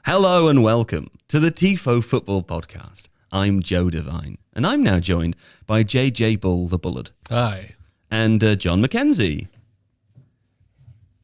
Hello and welcome to the Tifo Football Podcast. I'm Joe Devine, and I'm now joined by JJ Bull the Bullard. Hi. And Jon Mackenzie.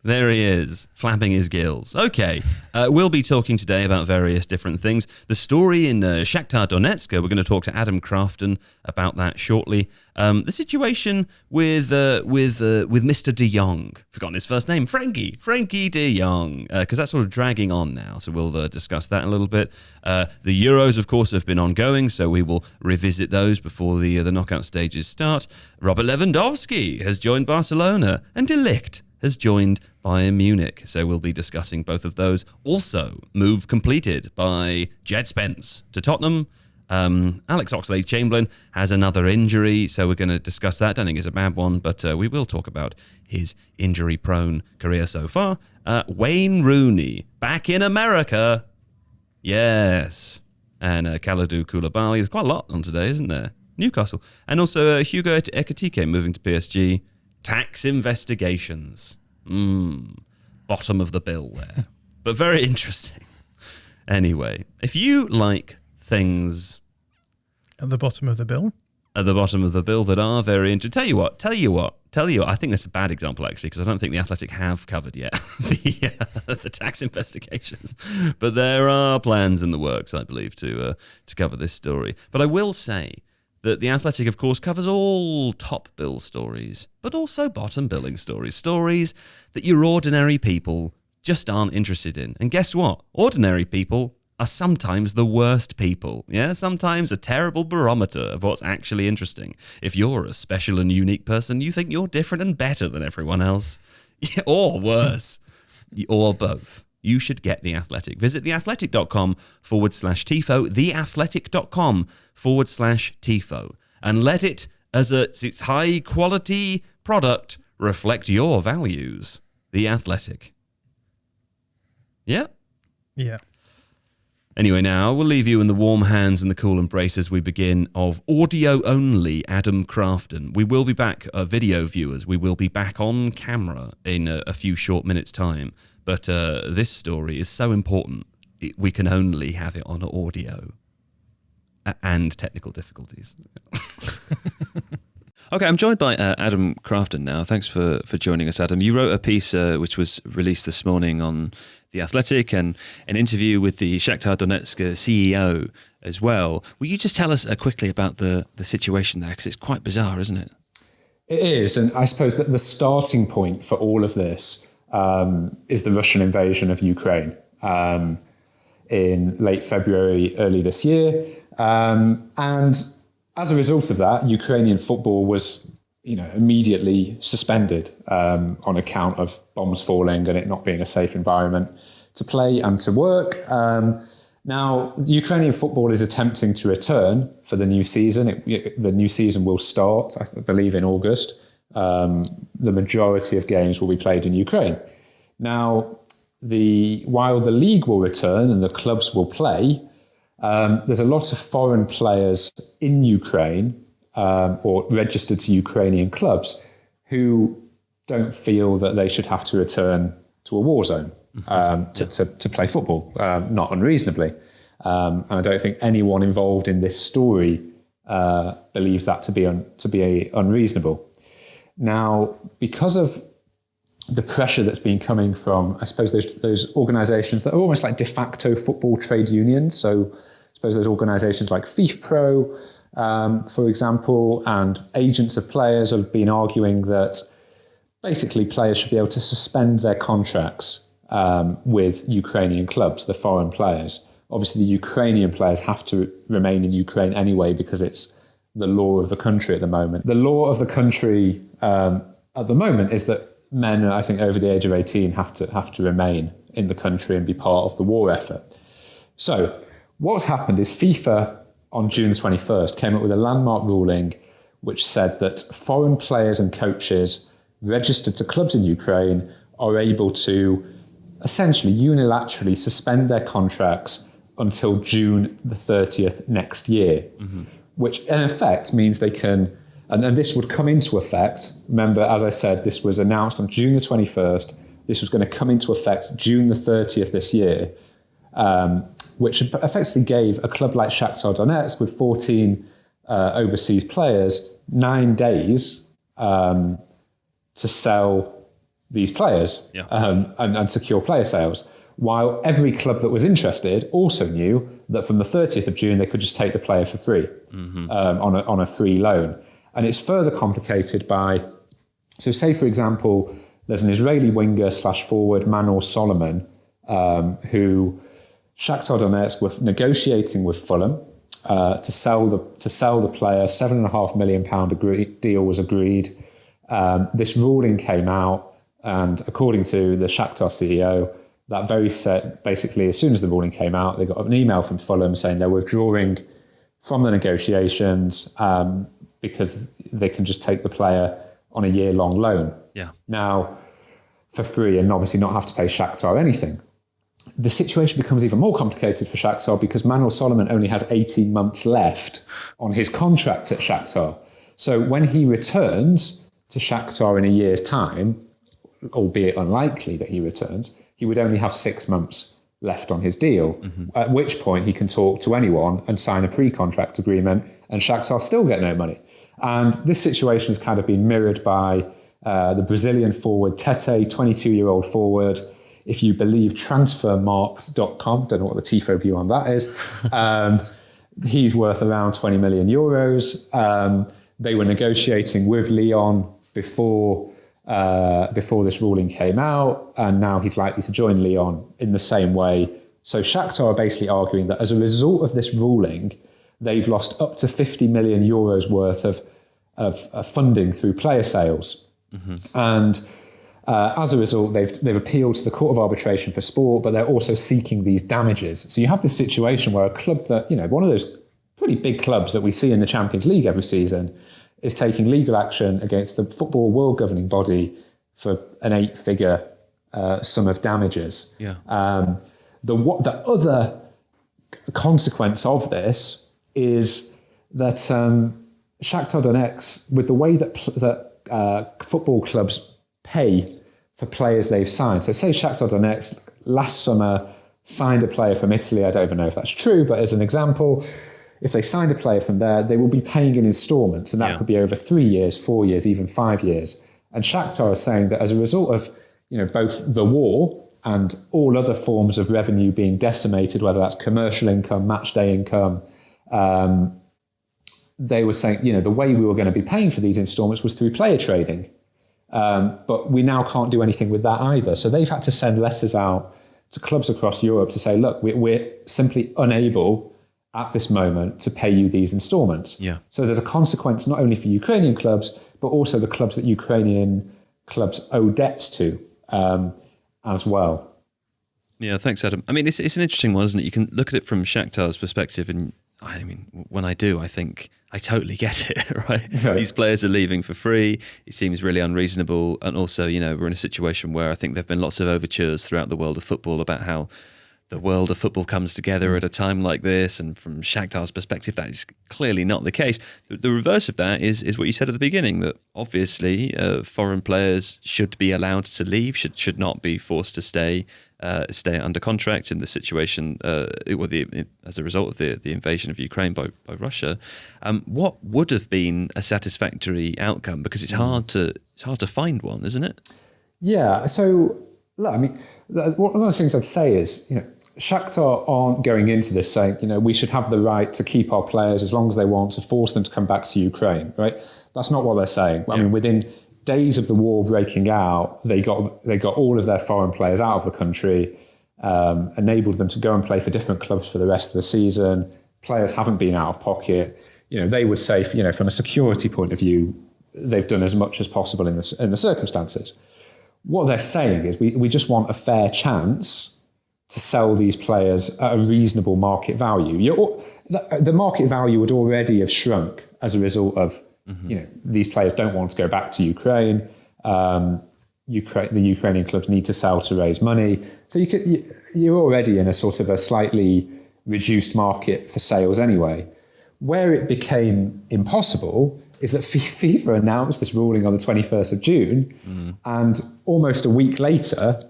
There he is, flapping his gills. Okay, we'll be talking today about various different things. The story in Shakhtar Donetsk, we're going to talk to Adam Crafton about that shortly. The situation with Mr. de Jong, forgotten his first name, Frenkie de Jong, because that's sort of dragging on now. So we'll discuss that in a little bit. The Euros, of course, have been ongoing, so we will revisit those before the knockout stages start. Robert Lewandowski has joined Barcelona, and De Ligt has joined Bayern Munich, so we'll be discussing both of those. Also, move completed by Djed Spence to Tottenham. Alex Oxlade-Chamberlain has another injury, so we're going to discuss that. I don't think it's a bad one, but we will talk about his injury-prone career so far. Wayne Rooney, back in America. Yes. And Kalidou Koulibaly. There's quite a lot on today, isn't there? Newcastle. And also Hugo Ekitike moving to PSG. Tax investigations. Bottom of the bill there. But very interesting. Anyway, if you like things At the bottom of the bill? At the bottom of the bill that are very interesting. Tell you what. I think that's a bad example, actually, because I don't think the Athletic have covered yet the tax investigations. But there are plans in the works, I believe, to cover this story. But I will say that the Athletic, of course, covers all top bill stories, but also bottom billing stories. Stories that your ordinary people just aren't interested in. And guess what? Ordinary people are sometimes the worst people. Yeah, sometimes a terrible barometer of what's actually interesting. If you're a special and unique person, you think you're different and better than everyone else. Or worse. Or both. You should get The Athletic. Visit theathletic.com/Tifo, theathletic.com/Tifo, and let it, as its high quality product, reflect your values. The Athletic. Yeah? Yeah. Anyway, now we'll leave you in the warm hands and the cool embrace as we begin of audio-only Adam Crafton. We will be back, video viewers, we will be back on camera in a few short minutes' time. But this story is so important, we can only have it on audio and technical difficulties. Okay, I'm joined by Adam Crafton now. Thanks for joining us, Adam. You wrote a piece which was released this morning on The Athletic and an interview with the Shakhtar Donetsk CEO as well. Will you just tell us quickly about the situation there? Because it's quite bizarre, isn't it? It is, and I suppose that the starting point for all of this is the Russian invasion of Ukraine in late February, early this year. And as a result of that, Ukrainian football was, immediately suspended on account of bombs falling and it not being a safe environment to play and to work. Now, Ukrainian football is attempting to return for the new season. The new season will start, I believe, in August. The majority of games will be played in Ukraine. Now, while the league will return and the clubs will play, there's a lot of foreign players in Ukraine or registered to Ukrainian clubs who don't feel that they should have to return to a war zone to play football, not unreasonably. And I don't think anyone involved in this story believes that to be unreasonable. Now, because of the pressure that's been coming from, I suppose, those organisations that are almost like de facto football trade unions. So I suppose those organisations like FIFPro, for example, and agents of players have been arguing that basically players should be able to suspend their contracts with Ukrainian clubs, the foreign players. Obviously, the Ukrainian players have to remain in Ukraine anyway because it's the law of the country at the moment. The law of the country at the moment is that men, I think, over the age of 18 have to remain in the country and be part of the war effort. So what's happened is FIFA on June 21st came up with a landmark ruling which said that foreign players and coaches registered to clubs in Ukraine are able to essentially unilaterally suspend their contracts until June the 30th next year, which in effect means they can, and then this would come into effect. Remember, as I said, this was announced on June the 21st. This was going to come into effect June the 30th this year. which effectively gave a club like Shakhtar Donetsk with 14 overseas players 9 days to sell these players and secure player sales. While every club that was interested also knew that from the 30th of June, they could just take the player for free on a free loan. And it's further complicated by, so say, for example, there's an Israeli winger / forward, Manor Solomon, who Shakhtar Donetsk were negotiating with Fulham to sell the player. £7.5 million deal was agreed. This ruling came out, and according to the Shakhtar CEO, that basically, as soon as the ruling came out, they got an email from Fulham saying they're withdrawing from the negotiations because they can just take the player on a year-long loan. Yeah. Now, for free, and obviously not have to pay Shakhtar anything. The situation becomes even more complicated for Shakhtar because Manor Solomon only has 18 months left on his contract at Shakhtar. So when he returns to Shakhtar in a year's time, albeit unlikely that he returns, he would only have 6 months left on his deal, at which point he can talk to anyone and sign a pre-contract agreement, and Shakhtar still get no money. And this situation has kind of been mirrored by the Brazilian forward Tete, 22-year-old forward. If you believe transfermarkt.com, don't know what the Tifo view on that is, he's worth around 20 million euros. They were negotiating with Lyon before this ruling came out, and now he's likely to join Lyon in the same way. So Shakhtar are basically arguing that as a result of this ruling, they've lost up to 50 million euros worth of funding through player sales. And as a result, they've appealed to the Court of Arbitration for Sport, but they're also seeking these damages. So you have this situation where a club that, one of those pretty big clubs that we see in the Champions League every season is taking legal action against the football world governing body for an 8-figure sum of damages. Yeah. The other consequence of this is that Shakhtar Donetsk, with the way that football clubs pay for players they've signed. So say Shakhtar Donetsk last summer signed a player from Italy. I don't even know if that's true, but as an example, if they signed a player from there, they will be paying in installments, and that could be over 3 years, 4 years, even 5 years. And Shakhtar is saying that as a result of both the war and all other forms of revenue being decimated, whether that's commercial income, match day income, they were saying, the way we were going to be paying for these installments was through player trading. But we now can't do anything with that either. So they've had to send letters out to clubs across Europe to say, look, we're simply unable at this moment to pay you these installments. Yeah. So there's a consequence not only for Ukrainian clubs, but also the clubs that Ukrainian clubs owe debts to as well. Yeah, thanks, Adam. I mean, it's an interesting one, isn't it? You can look at it from Shakhtar's perspective, and I mean, when I do, I think I totally get it, right? These players are leaving for free. It seems really unreasonable. And also, we're in a situation where I think there have been lots of overtures throughout the world of football about how the world of football comes together at a time like this. And from Shakhtar's perspective, that is clearly not the case. The reverse of that is what you said at the beginning, that obviously foreign players should be allowed to leave, should not be forced to stay under contract in the situation as a result of the invasion of Ukraine by Russia. What would have been a satisfactory outcome? Because it's hard to find one, isn't it? Yeah. So look, I mean, one of the things I'd say is, Shakhtar aren't going into this saying, we should have the right to keep our players as long as they want, to force them to come back to Ukraine, right? That's not what they're saying. I mean, within days of the war breaking out, they got all of their foreign players out of the country, enabled them to go and play for different clubs for the rest of the season. Players haven't been out of pocket. They would say, from a security point of view, they've done as much as possible in the circumstances. What they're saying is we just want a fair chance to sell these players at a reasonable market value. The market value would already have shrunk as a result of, these players don't want to go back to Ukraine. The Ukrainian clubs need to sell to raise money. So you're already in a sort of a slightly reduced market for sales anyway. Where it became impossible is that FIFA announced this ruling on the 21st of June, and almost a week later,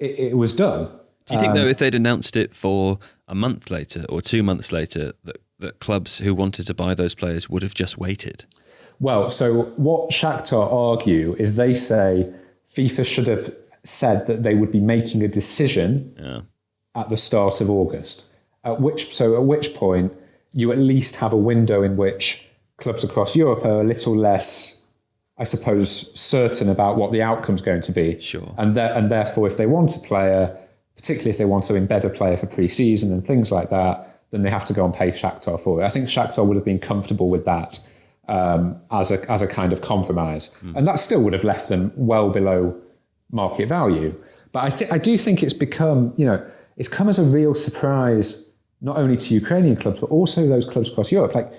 it was done. Do you think, though, if they'd announced it for a month later or 2 months later, that clubs who wanted to buy those players would have just waited? Well, so what Shakhtar argue is they say FIFA should have said that they would be making a decision at the start of August. At which point you at least have a window in which clubs across Europe are a little less, I suppose, certain about what the outcome's going to be. Sure. And therefore, if they want a player, particularly if they want to embed a player for pre-season and things like that, then they have to go and pay Shakhtar for it. I think Shakhtar would have been comfortable with that as a kind of compromise. And that still would have left them well below market value. But I do think it's become, it's come as a real surprise, not only to Ukrainian clubs, but also those clubs across Europe. Like,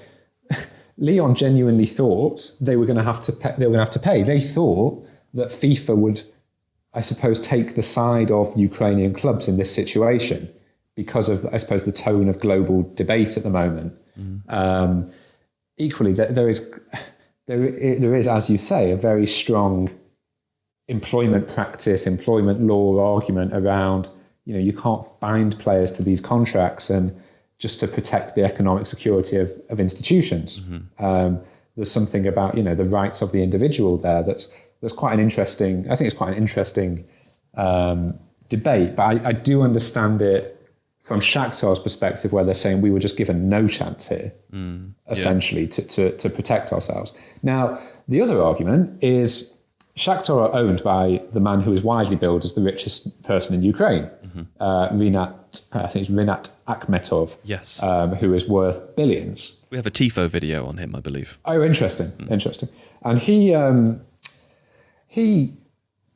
Lyon genuinely thought they were going to have to pay. They thought that FIFA would, I suppose, take the side of Ukrainian clubs in this situation because of, I suppose, the tone of global debate at the moment. Equally, there is, as you say, a very strong employment practice, employment law argument around, you can't bind players to these contracts and just to protect the economic security of institutions. There's something about, the rights of the individual there that's quite an interesting, I think it's quite an interesting debate, but I do understand it from Shakhtar's perspective, where they're saying we were just given no chance here, essentially, to protect ourselves. Now, the other argument is Shakhtar are owned by the man who is widely billed as the richest person in Ukraine, I think it's Rinat Akhmetov, yes, who is worth billions. We have a Tifo video on him, I believe. Oh, interesting. And he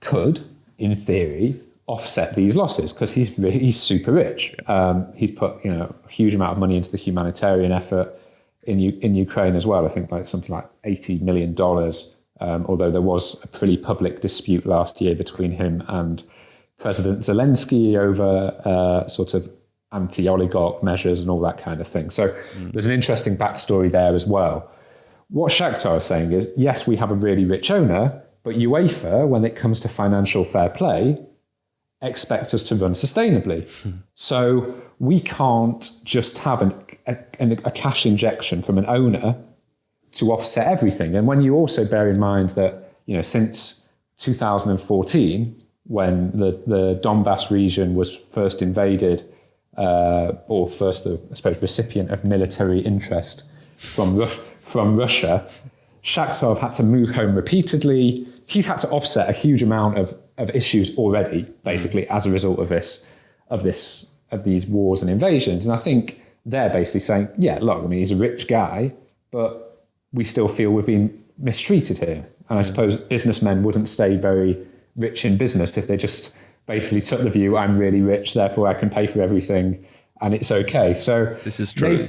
could, in theory, offset these losses because he's super rich. He's put a huge amount of money into the humanitarian effort in Ukraine as well. I think something like $80 million. Although there was a pretty public dispute last year between him and President Zelensky over sort of anti-oligarch measures and all that kind of thing. So there's an interesting backstory there as well. What Shakhtar is saying is, yes, we have a really rich owner, but UEFA, when it comes to financial fair play, expect us to run sustainably. So we can't just have a cash injection from an owner to offset everything. And when you also bear in mind that, since 2014, when the Donbass region was first invaded, or first, I suppose, recipient of military interest from Russia, Shakhtar have had to move home repeatedly. He's had to offset a huge amount of issues already, basically, as a result of these wars and invasions. And I think they're basically saying, yeah, look, he's a rich guy, but we still feel we've been mistreated here. And I suppose businessmen wouldn't stay very rich in business if they just basically took the view, I'm really rich, therefore I can pay for everything and it's okay. So this is true.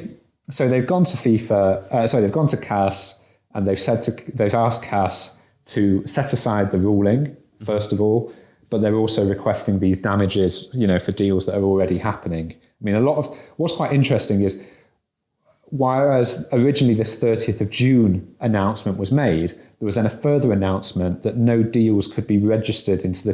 They've gone to they've gone to CAS and they've asked CAS to set aside the ruling, first of all, but they're also requesting these damages, for deals that are already happening. What's quite interesting is, whereas originally this 30th of June announcement was made, there was then a further announcement that no deals could be registered into the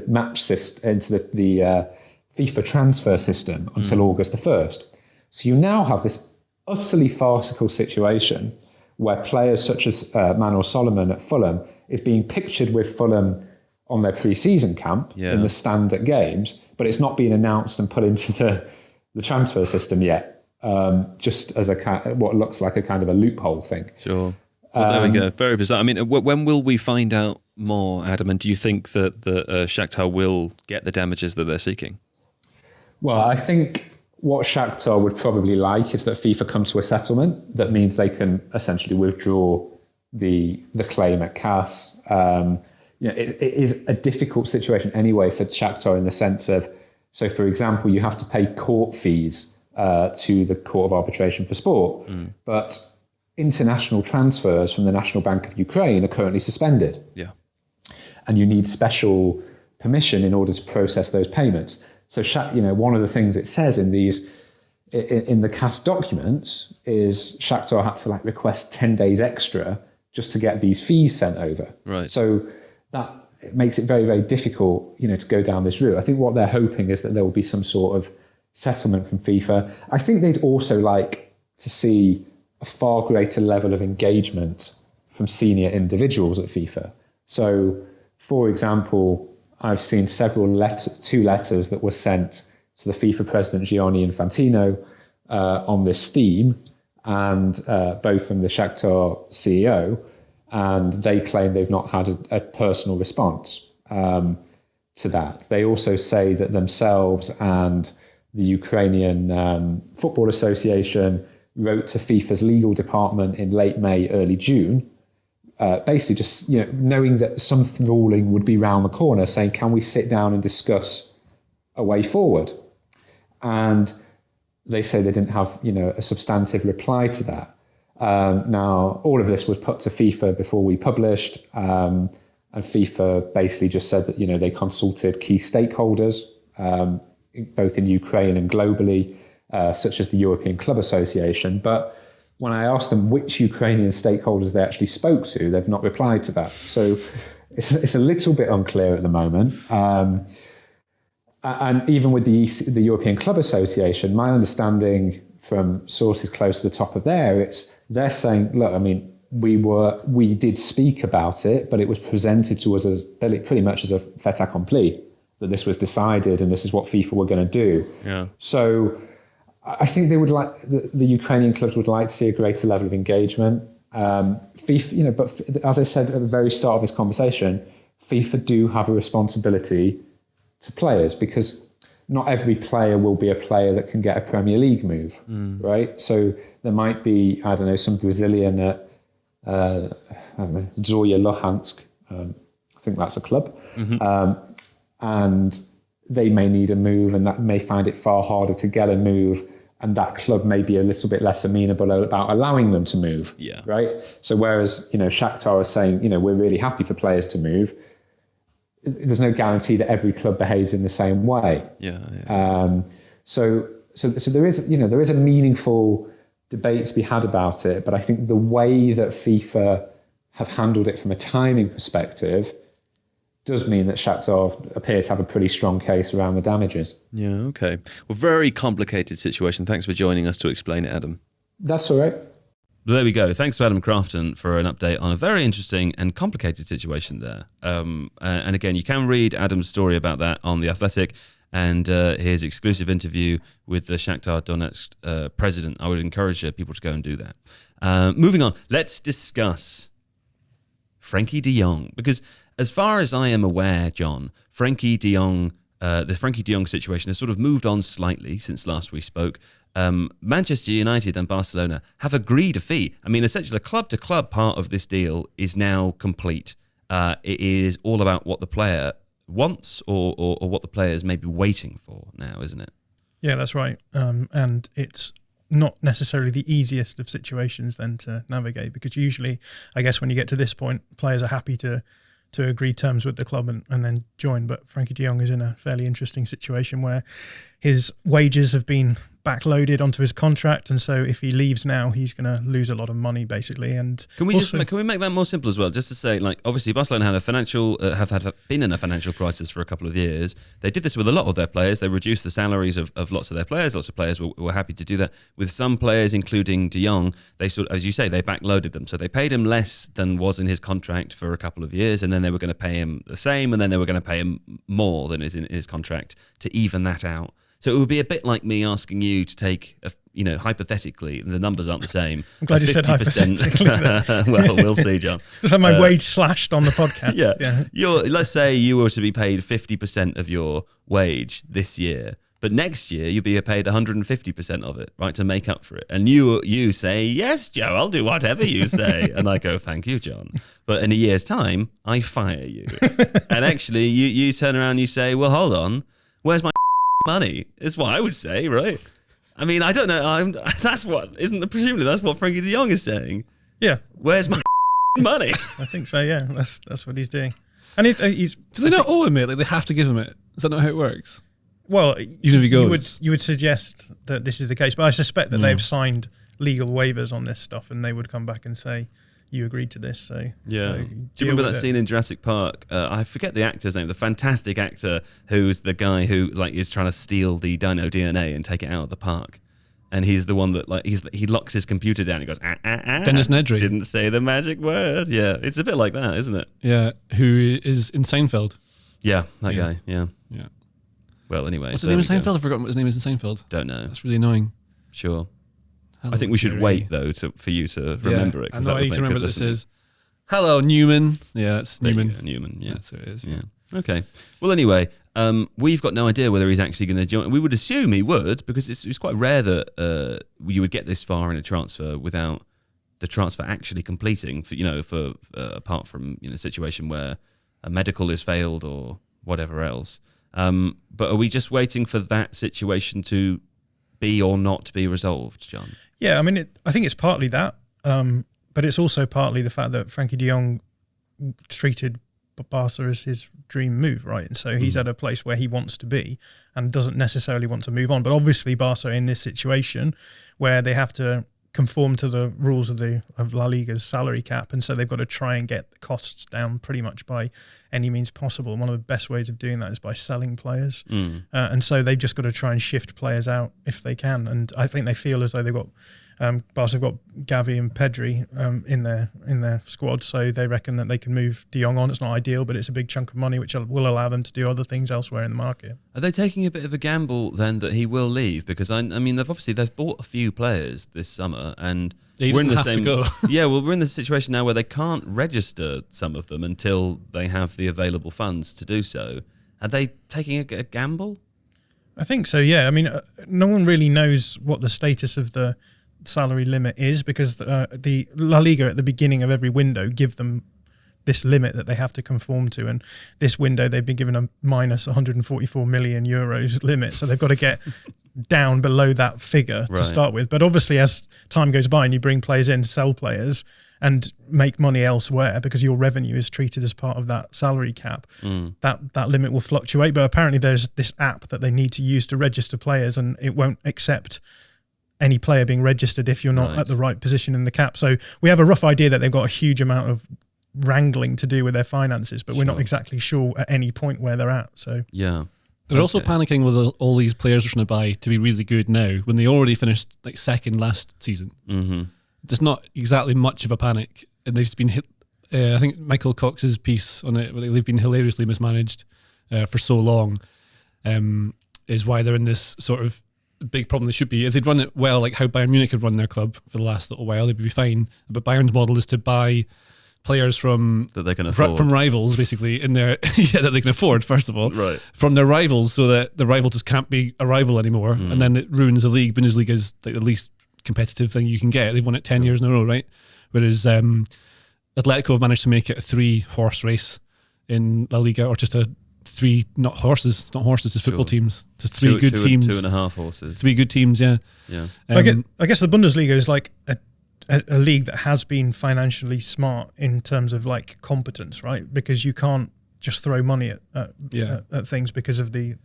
the FIFA transfer system until August the 1st. So you now have this utterly farcical situation where players such as Manuel Solomon at Fulham is being pictured with Fulham on their pre-season camp in the stand at games, but it's not being announced and put into the transfer system yet. Just as what looks like a kind of a loophole thing. Sure. Well, there we go. Very bizarre. When will we find out more, Adam? And do you think that Shakhtar will get the damages that they're seeking? Well, I think what Shakhtar would probably like is that FIFA come to a settlement that means they can essentially withdraw the claim at CAS. It is a difficult situation anyway for Shakhtar in the sense of, so for example, you have to pay court fees to the Court of Arbitration for Sport. But international transfers from the National Bank of Ukraine are currently suspended. Yeah. And you need special permission in order to process those payments. So, one of the things it says in the CAS documents is Shakhtar had to request 10 days extra just to get these fees sent over. Right. So that makes it very, very difficult to go down this route. I think what they're hoping is that there will be some sort of settlement from FIFA. I think they'd also like to see a far greater level of engagement from senior individuals at FIFA. So, for example, I've seen two letters that were sent to the FIFA president, Gianni Infantino, on this theme, and both from the Shakhtar CEO, and they claim they've not had a personal response to that. They also say that themselves and the Ukrainian Football Association wrote to FIFA's legal department in late May, early June, basically just knowing that some ruling would be round the corner, saying, can we sit down and discuss a way forward? And they say they didn't have a substantive reply to that. Now, all of this was put to FIFA before we published, and FIFA basically just said that they consulted key stakeholders, both in Ukraine and globally, such as the European Club Association. But when I asked them which Ukrainian stakeholders they actually spoke to, they've not replied to that. So it's a little bit unclear at the moment. And even with the European Club Association, my understanding from sources close to the top of they're saying, look, I mean, we did speak about it, but it was presented to us as pretty much as a fait accompli, that this was decided and this is what FIFA were going to do. Yeah. So I think they would like the Ukrainian clubs would like to see a greater level of engagement. FIFA, but as I said at the very start of this conversation, FIFA do have a responsibility to players, because not every player will be a player that can get a Premier League move, right? So there might be, I don't know, some Brazilian at Zorya Luhansk, I think that's a club, and they may need a move, and that may find it far harder to get a move, and that club may be a little bit less amenable about allowing them to move, right? So whereas, Shakhtar is saying, we're really happy for players to move, there's no guarantee that every club behaves in the same way. So there is a meaningful debate to be had about it, but I think the way that FIFA have handled it from a timing perspective does mean that Shakhtar appears to have a pretty strong case around the damages. Yeah, okay. Well, very complicated situation. Thanks for joining us to explain it, Adam. That's all right. Well, there we go. Thanks to Adam Crafton for an update on a very interesting and complicated situation there. And again, you can read Adam's story about that on The Athletic and his exclusive interview with the Shakhtar Donetsk president. I would encourage people to go and do that. Moving on, let's discuss Frenkie de Jong, because as far as I am aware, John, the Frenkie de Jong situation has sort of moved on slightly since last we spoke. Manchester United and Barcelona have agreed a fee. I mean, essentially, the club-to-club part of this deal is now complete. It is all about what the player wants or what the player is maybe waiting for now, isn't it? Yeah, that's right. And it's not necessarily the easiest of situations then to navigate, because usually, I guess, when you get to this point, players are happy to agree terms with the club and then join. But Frenkie de Jong is in a fairly interesting situation where his wages have been backloaded onto his contract, and so if he leaves now, he's going to lose a lot of money, basically. And can we make that more simple as well? Just to say, like, obviously Barcelona had been in a financial crisis for a couple of years. They did this with a lot of their players. They reduced the salaries of lots of their players. Lots of players were happy to do that. With some players, including De Jong, they as you say, they backloaded them. So they paid him less than was in his contract for a couple of years, and then they were going to pay him the same, and then they were going to pay him more than is in his contract to even that out. So it would be a bit like me asking you to take, hypothetically, the numbers aren't the same. I'm glad you said hypothetically. Well, we'll see, John. Just have my wage slashed on the podcast. Yeah. Let's say you were to be paid 50% of your wage this year, but next year you'll be paid 150% of it, right, to make up for it. And you say, yes, Joe, I'll do whatever you say. And I go, thank you, John. But in a year's time, I fire you. And actually, you turn around and you say, well, hold on, where's my money? Is what I would say, right? I mean, I don't know. Presumably that's what Frenkie de Jong is saying. Yeah. Where's my money? I think so. Yeah, that's what he's doing. And he's. Do they not owe him it? Like, they have to give him it? Is that not how it works? Well, even if he goes, you would suggest that this is the case, but I suspect that they've signed legal waivers on this stuff, and they would come back and say, you agreed to this. So yeah. so Do you remember that scene in Jurassic Park? I forget the actor's name. The fantastic actor who's the guy who like is trying to steal the dino DNA and take it out of the park. And he's the one that he locks his computer down. He goes, Dennis Nedry. Didn't say the magic word. Yeah, it's a bit like that, isn't it? Yeah, who is in Seinfeld. Yeah, that guy. Yeah. Yeah. Well, anyway. What's his name in Seinfeld? I've forgotten what his name is in Seinfeld. Don't know. That's really annoying. Sure. Hello, I think we should Jerry. wait though for you to remember it. I know I need to remember what this is. Hello, Newman. Yeah, it's Newman. Newman. Yeah, that's who it is. Yeah. Okay. Well, anyway, we've got no idea whether he's actually going to join. We would assume he would, because it's quite rare that you would get this far in a transfer without the transfer actually completing. For apart from a situation where a medical is failed or whatever else. But are we just waiting for that situation to be or not be resolved, John? Yeah, I mean, I think it's partly that, but it's also partly the fact that Frenkie de Jong treated Barca as his dream move, right? And so he's at a place where he wants to be and doesn't necessarily want to move on. But obviously Barca are in this situation where they have to conform to the rules of La Liga's salary cap, and so they've got to try and get the costs down pretty much by any means possible. One of the best ways of doing that is by selling players, and so they've just got to try and shift players out if they can. And I think they feel as though they've got Barca have got Gavi and Pedri in their squad, so they reckon that they can move De Jong on. It's not ideal, but it's a big chunk of money which will allow them to do other things elsewhere in the market. Are they taking a bit of a gamble then that he will leave? Because I mean, they've bought a few players this summer, and we're in the same. To go. Yeah, well, we're in the situation now where they can't register some of them until they have the available funds to do so. Are they taking a gamble? I think so. Yeah, I mean, no one really knows what the status of the salary limit is, because the La Liga at the beginning of every window give them this limit that they have to conform to, and this window they've been given a minus 144 million euros limit, so they've got to get down below that figure to start with. But obviously as time goes by and you bring players in, sell players and make money elsewhere, because your revenue is treated as part of that salary cap, that limit will fluctuate. But apparently there's this app that they need to use to register players, and it won't accept any player being registered if you're not at the right position in the cap. So we have a rough idea that they've got a huge amount of wrangling to do with their finances, but we're not exactly sure at any point where they're at. So yeah, they're also panicking with all these players they're trying to buy to be really good now when they already finished like second last season. There's not exactly much of a panic, and they've been hit. I think Michael Cox's piece on it, they've been hilariously mismanaged for so long, is why they're in this sort of big problem. They should be, if they'd run it well, like how Bayern Munich have run their club for the last little while, they'd be fine. But Bayern's model is to buy players from that they can afford, from rivals, basically in their that they can afford, first of all, from their rivals, so that the rival just can't be a rival anymore, and then it ruins the league. Bundesliga is like the least competitive thing you can get. They've won it 10 years in a row, right? Whereas Atletico have managed to make it a 3-horse race in La Liga, or just a 3, not horses, it's not horses, it's football teams. Just 3 good teams. 2.5 horses. 3 good teams, yeah. I guess the Bundesliga is like a league that has been financially smart in terms of like competence, right? Because you can't just throw money at things because of the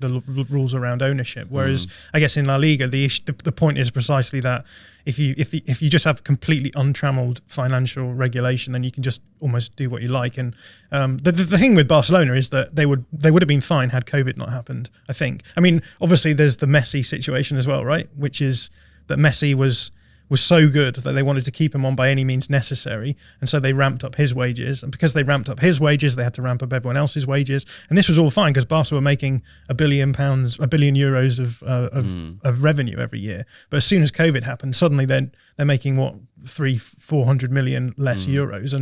rules around ownership. Whereas I guess in La Liga, the point is precisely that if you just have completely untrammeled financial regulation, then you can just almost do what you like. And the thing with Barcelona is that they would have been fine had COVID not happened, I think. I mean, obviously there's the Messi situation as well, right? Which is that Messi was so good that they wanted to keep him on by any means necessary, and so they ramped up his wages, and because they ramped up his wages, they had to ramp up everyone else's wages, and this was all fine because Barca were making £1 billion of revenue every year. But as soon as COVID happened, suddenly they're making 300-400 million less euros,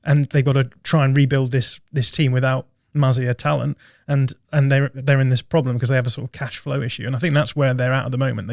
and they've got to try and rebuild this team without Mazia talent, and they're in this problem because they have a sort of cash flow issue, and I think that's where they're at the moment.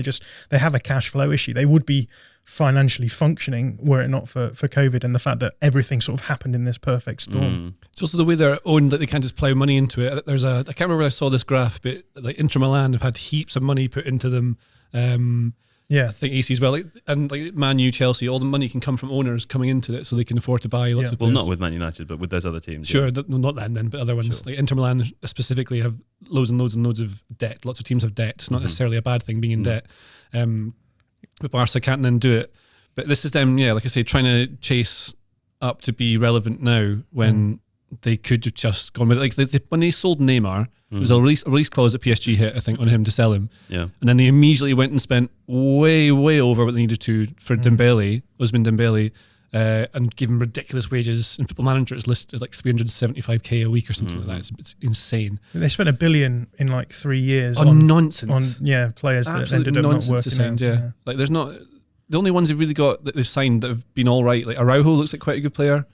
They have a cash flow issue. They would be financially functioning were it not for COVID and the fact that everything sort of happened in this perfect storm. It's also the way they're owned, that they can't just plough money into it. I can't remember where I saw this graph, but like Inter Milan have had heaps of money put into them. I think AC as well, and like Man U, Chelsea, all the money can come from owners coming into it, so they can afford to buy lots of players. Well, not with Man United, but with those other teams. Sure, not them then, but other ones. Like Inter Milan specifically have loads and loads and loads of debt. Lots of teams have debt. It's not necessarily a bad thing being in debt. But Barca can't then do it. But this is them, like I say, trying to chase up to be relevant now when they could have just gone with it. Like when they sold Neymar, there was a release clause at PSG hit, I think, on him to sell him. Yeah. And then they immediately went and spent way over what they needed to for Dembele, Ousmane Dembele, and gave him ridiculous wages. And Football Manager is listed like 375k a week or something like that. It's insane. They spent $1 billion in like 3 years on nonsense. On players Absolute that ended up not nonsense working signed, out. yeah. Like there's not the only ones they've really got that they've signed that have been all right. Like Araujo looks like quite a good player.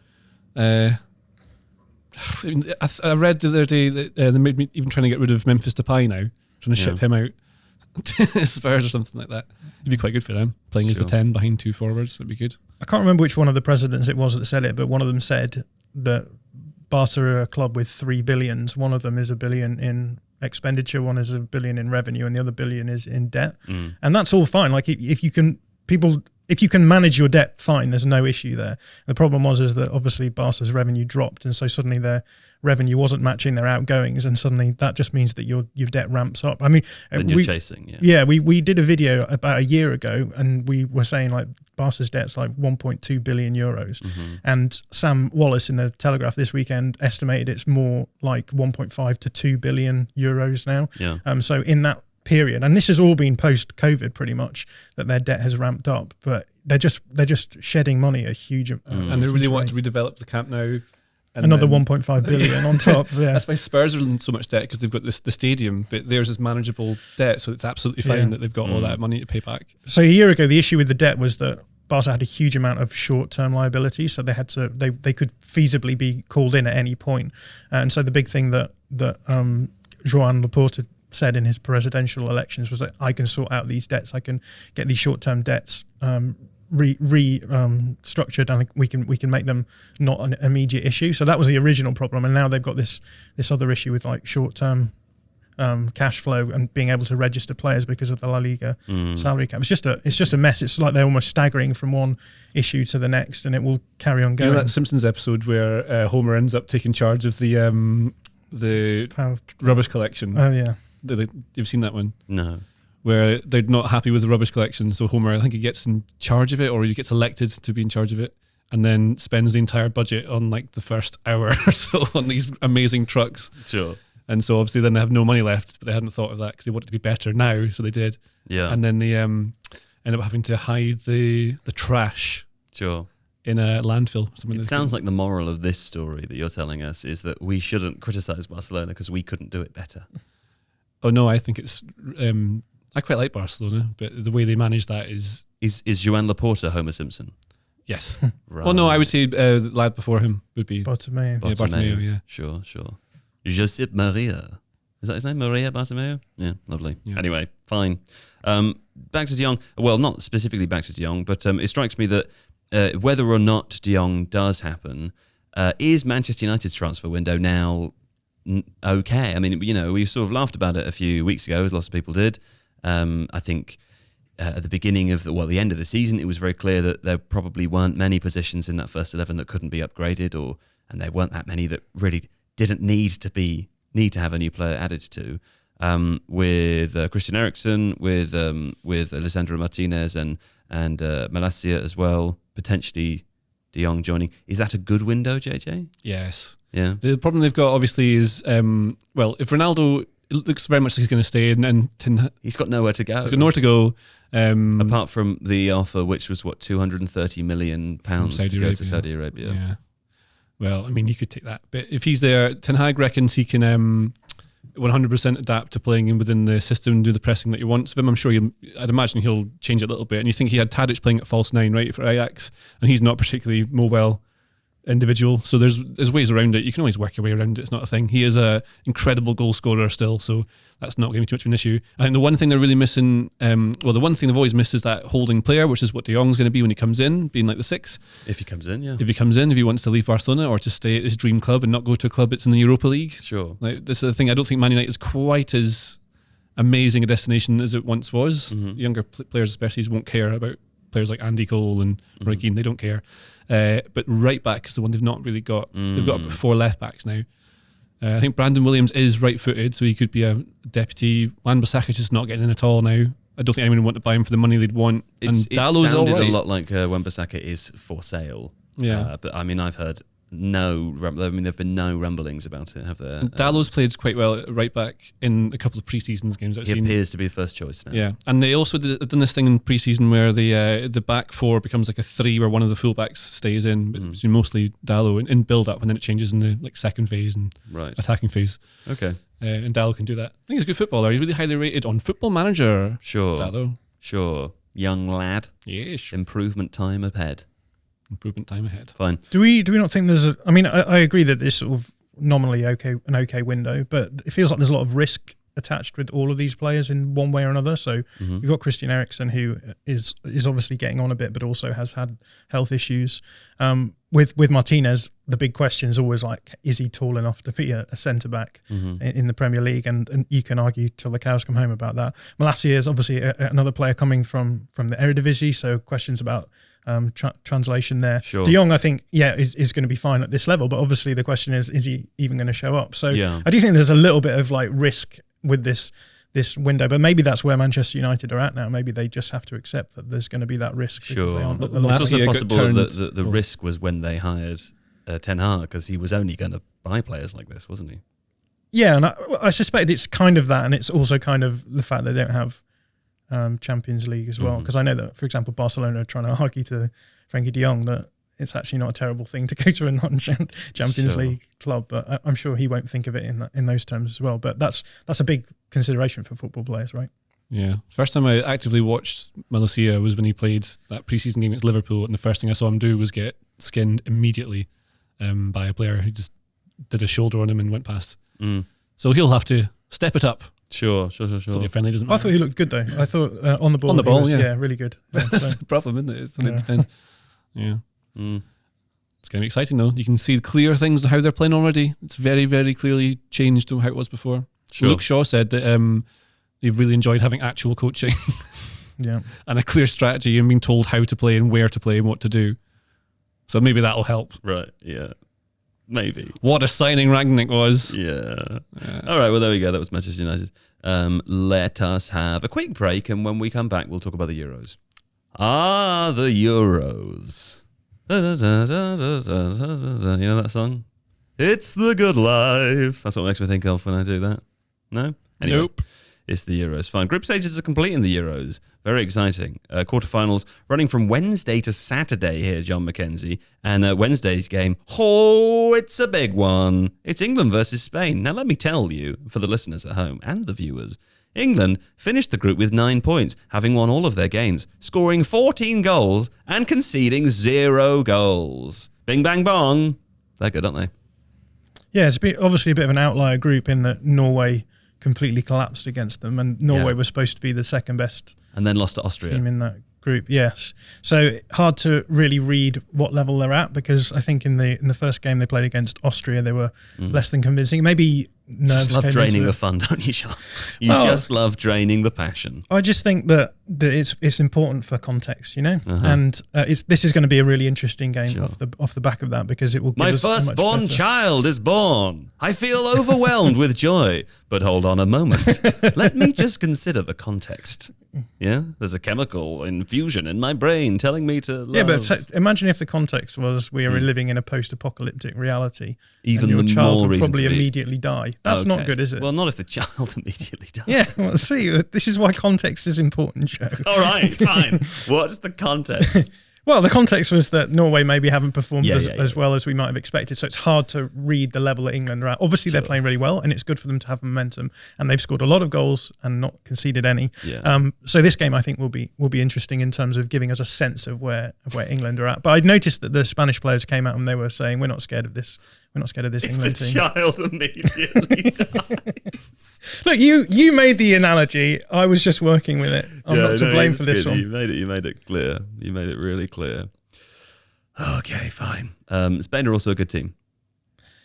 I read the other day that they may be even trying to get rid of Memphis Depay now, trying to ship him out to Spurs or something like that. It'd be quite good for them, playing as the 10 behind 2 forwards. Would be good. I can't remember which one of the presidents it was that said it, but one of them said that Barca are a club with 3 billions. One of them is $1 billion in expenditure, one is $1 billion in revenue, and the other $1 billion is in debt. And that's all fine. Like if you can manage your debt, fine, there's no issue there. The problem is that obviously Barca's revenue dropped, and so suddenly their revenue wasn't matching their outgoings, and suddenly that just means that your debt ramps up. I mean, and you're chasing, we did a video about a year ago, and we were saying like Barca's debt's like 1.2 billion euros, and Sam Wallace in the Telegraph this weekend estimated it's more like 1.5 to 2 billion euros now. Yeah. So in that period, and this has all been post-COVID pretty much, that their debt has ramped up, but they're just shedding money a huge and they really want to redevelop the Camp Nou. Another 1.5 billion on top. Yeah. That's why Spurs are in so much debt, because they've got the stadium, but theirs is manageable debt, so it's absolutely fine that they've got all that money to pay back. So a year ago, the issue with the debt was that Barca had a huge amount of short-term liabilities, so they could feasibly be called in at any point. And so the big thing that Joan Laporta said in his presidential elections was that I can sort out these debts, I can get these short-term debts structured, and we can make them not an immediate issue. So that was the original problem, and now they've got this other issue with like short-term cash flow and being able to register players because of the La Liga salary cap. It's just a mess. It's like they're almost staggering from one issue to the next, and it will carry on going. You know that Simpsons episode where Homer ends up taking charge of the rubbish collection? Oh yeah. You've seen that one? No. Where they're not happy with the rubbish collection, so Homer, I think he gets in charge of it, or he gets elected to be in charge of it, and then spends the entire budget on like the first hour or so on these amazing trucks. Sure. And so obviously then they have no money left, but they hadn't thought of that because they wanted it to be better now, so they did. Yeah. And then they end up having to hide the trash. Sure. In a landfill. It sounds like the moral of this story that you're telling us is that we shouldn't criticise Barcelona because we couldn't do it better. Oh no, I think it's... I quite like Barcelona, but the way they manage that is... Is Joan Laporta Homer Simpson? Yes. Right. Well, no, I would say the lad before him would be... Bartomeu. Yeah, Bartomeu, yeah. Sure. Josep Maria. Is that his name? Maria Bartomeu? Yeah, lovely. Yeah. Anyway, fine. Back to De Jong. Well, not specifically back to De Jong, but it strikes me that whether or not De Jong does happen, is Manchester United's transfer window now okay? I mean, we sort of laughed about it a few weeks ago, as lots of people did. I think at the beginning of the end of the season, it was very clear that there probably weren't many positions in that first 11 that couldn't be upgraded, and there weren't that many that really didn't need to have a new player added to. With Christian Eriksen, with Alessandro Martinez and Malacia as well, potentially De Jong joining. Is that a good window, JJ? Yes. Yeah. The problem they've got obviously is if Ronaldo, it looks very much like he's going to stay, and he's got nowhere to go. He's got nowhere to go. Apart from the offer, which was £230 million to go to Saudi Arabia. Yeah. Well, I mean, you could take that, but if he's there, Ten Hag reckons he can 100% adapt to playing within the system and do the pressing that he wants of him. I'm sure I'd imagine he'll change it a little bit. And you think he had Tadic playing at false 9, right, for Ajax, and he's not particularly mobile individual, so there's ways around it. You can always work your way around it. It's not a thing. He is a incredible goal scorer still, so that's not going to be too much of an issue. I think the one thing they're really missing, the one thing they've always missed is that holding player, which is what De Jong's going to be when he comes in, being like the 6. If he comes in, yeah. If he wants to leave Barcelona or to stay at his dream club and not go to a club that's in the Europa League. Sure. Like, this is the thing. I don't think Man United is quite as amazing a destination as it once was. Mm-hmm. Younger players especially won't care about players like Andy Cole and Roy Keane. They don't care. But right back is the one they've not really got. They've got 4 left backs now. I think Brandon Williams is right-footed, so he could be a deputy. Wan-Bissaka's just not getting in at all now. I don't think anyone would want to buy him for the money they'd want. It sounded a lot like Wan-Bissaka is for sale. Yeah. But I mean, I've heard there've been no rumblings about it, have there? Dallow's played quite well at right back in a couple of pre-seasons games I've he seen. appears to be the first choice now. Yeah, and they also done this thing in pre-season where the back four becomes like a three, where one of the fullbacks stays in, but it's been mostly Dallow in build-up, and then it changes in the second phase and attacking phase. Okay. And Dallow can do that. I think he's a good footballer. He's really highly rated on Football Manager. Sure. Dallow. Sure. Young lad. Yes. Improvement time ahead. Improvement time ahead. Fine. Do we not think there's a? I mean, I agree that this sort of nominally an okay window, but it feels like there's a lot of risk attached with all of these players in one way or another. So you've got Christian Eriksen, who is obviously getting on a bit, but also has had health issues. With Martinez, the big question is always like, is he tall enough to be a centre back in the Premier League? And you can argue till the cows come home about that. Malacia is obviously another player coming from the Eredivisie, so questions about translation there. Sure. De Jong, I think, is going to be fine at this level, but obviously the question is he even going to show up? So I do think there's a little bit of like risk with this window, but maybe that's where Manchester United are at now. Maybe they just have to accept that there's going to be that risk. Sure. They aren't at the It's level. also possible that the risk was when they hired Ten Hag, because he was only going to buy players like this, wasn't he? Yeah, and I suspect it's kind of that, and it's also kind of the fact they don't have Champions League as well. Because I know that, for example, Barcelona are trying to argue to Frenkie de Jong that it's actually not a terrible thing to go to a non-Champions League club, but I'm sure he won't think of it in those terms as well. But that's a big consideration for football players, right? Yeah. First time I actively watched Malacia was when he played that pre-season game against Liverpool, and the first thing I saw him do was get skinned immediately by a player who just did a shoulder on him and went past. So he'll have to step it up. Sure. So friendly doesn't I matter. thought he looked good though. I thought on the ball, really good. That's the problem, isn't it? It's an independent. Yeah. It's going to be exciting though. You can see clear things on how they're playing already. It's very, very clearly changed to how it was before. Sure. Luke Shaw said that they've really enjoyed having actual coaching and a clear strategy and being told how to play and where to play and what to do. So maybe that'll help. Right, yeah. Maybe. What a signing Rangnick was. Yeah. All right, well, there we go. That was Manchester United. Let us have a quick break, and when we come back, we'll talk about the Euros. The Euros. You know that song? It's the good life. That's what makes me think of when I do that. No? Anyway, Nope. It's the Euros. Fine. Group stages are complete in the Euros. Very exciting. Quarterfinals running from Wednesday to Saturday here, Jon Mackenzie. And Wednesday's game, it's a big one. It's England versus Spain. Now, let me tell you, for the listeners at home and the viewers, England finished the group with 9 points, having won all of their games, scoring 14 goals and conceding 0 goals. Bing, bang, bong. They're good, aren't they? Yeah, it's obviously a bit of an outlier group in that Norway completely collapsed against them, and Norway was supposed to be the second best and then lost to Austria team in that group. Yes, so hard to really read what level they're at, because I think in the first game they played against Austria, they were less than convincing. Maybe nerves just love came draining into the it. fun, don't you, Sean? You just love draining the passion. I just think that it's important for context, you know, and this is going to be a really interesting game off the back of that, because it will give My us a much firstborn better- child is born. I feel overwhelmed with joy. But hold on a moment. Let me just consider the context. Yeah, there's a chemical infusion in my brain telling me to love. Yeah, but imagine if the context was we are living in a post-apocalyptic reality, Even and your the child more would reason probably to be- immediately die. That's not Okay. good, is it? Well, not if the child immediately dies. Yeah, well, see, this is why context is important, Joe. All right, fine. What's the context? Well, the context was that Norway maybe haven't performed Yeah. as well as we might have expected, so it's hard to read the level that England are at. Obviously, they're playing really well, and it's good for them to have momentum, and they've scored a lot of goals and not conceded any. Yeah. So this game, I think, will be interesting in terms of giving us a sense of where England are at. But I'd noticed that the Spanish players came out and they were saying, "We're not scared of this. We're not scared of this England The team." child immediately dies. Look, you made the analogy. I was just working with it. I'm not to blame for this good. one. You made it clear. You made it really clear. Okay, fine. Spain are also a good team.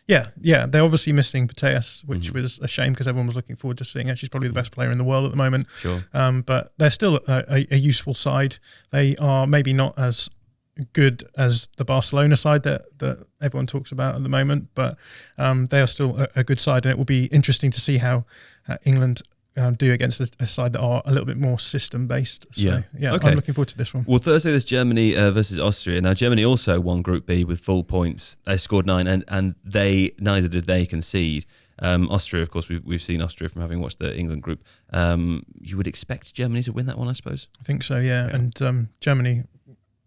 Yeah. They're obviously missing Mateus, which was a shame because everyone was looking forward to seeing her. She's probably the best player in the world at the moment. Sure. But they're still a useful side. They are maybe not as good as the Barcelona side that everyone talks about at the moment, but they are still a good side, and it will be interesting to see how England do against a side that are a little bit more system based. So Okay. I'm looking forward to this one. Well, Thursday there's Germany versus Austria. Now Germany also won Group B with full points. They scored 9, and neither did they concede. Austria, of course, we've seen Austria from having watched the England group. You would expect Germany to win that one, I suppose. I think so, yeah. And Germany,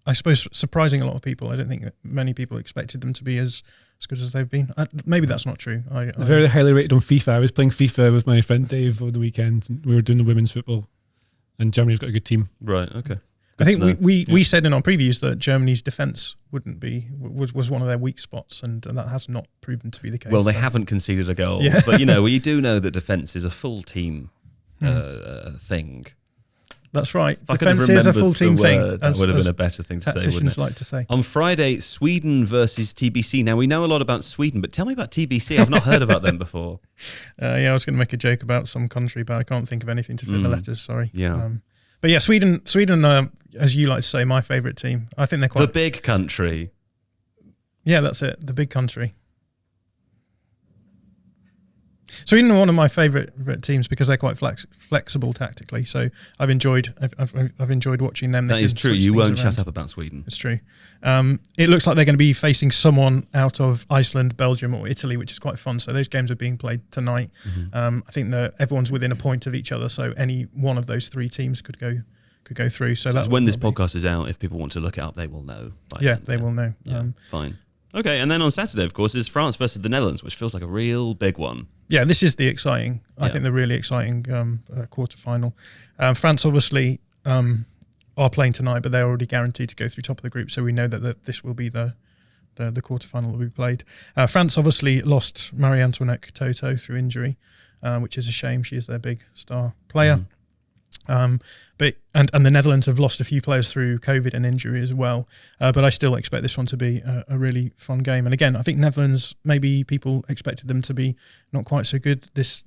I suppose, surprising a lot of people. I don't think that many people expected them to be as good as they've been. Maybe that's not true. They're very highly rated on FIFA. I was playing FIFA with my friend Dave over the weekend, and we were doing the women's football, and Germany's got a good team. Right, okay. I think we said in our previews that Germany's defence was one of their weak spots, and that has not proven to be the case. Well, they haven't conceded a goal, but you do know that defence is a full team thing. That's right. If I could have Defence is a remembered full team the thing. word, that would have been a better thing to say, wouldn't Tacticians it? like to say. On Friday, Sweden versus TBC. Now, we know a lot about Sweden, but tell me about TBC. I've not heard about them before. I was going to make a joke about some country, but I can't think of anything to fit the letters. Sorry. Yeah. But yeah, Sweden, as you like to say, my favourite team. I think they're quite... The big country. Yeah, that's it. The big country. Sweden are one of my favourite teams because they're quite flexible tactically. So I've enjoyed watching them. That is true. You won't shut up about Sweden. It's true. It looks like they're going to be facing someone out of Iceland, Belgium, or Italy, which is quite fun. So those games are being played tonight. I think that everyone's within a point of each other, so any one of those three teams could go through. So that's when this podcast is out, if people want to look it up, they will know. They will know. Yeah, fine. Okay, and then on Saturday, of course, is France versus the Netherlands, which feels like a real big one. Yeah, this is the exciting. I think the really exciting quarterfinal. France obviously are playing tonight, but they're already guaranteed to go through top of the group. So we know that this will be the quarterfinal will be played. France obviously lost Marie-Antoinette Toto through injury, which is a shame. She is their big star player. But the Netherlands have lost a few players through COVID and injury as well. But I still expect this one to be a really fun game. And again, I think Netherlands, maybe people expected them to be not quite so good this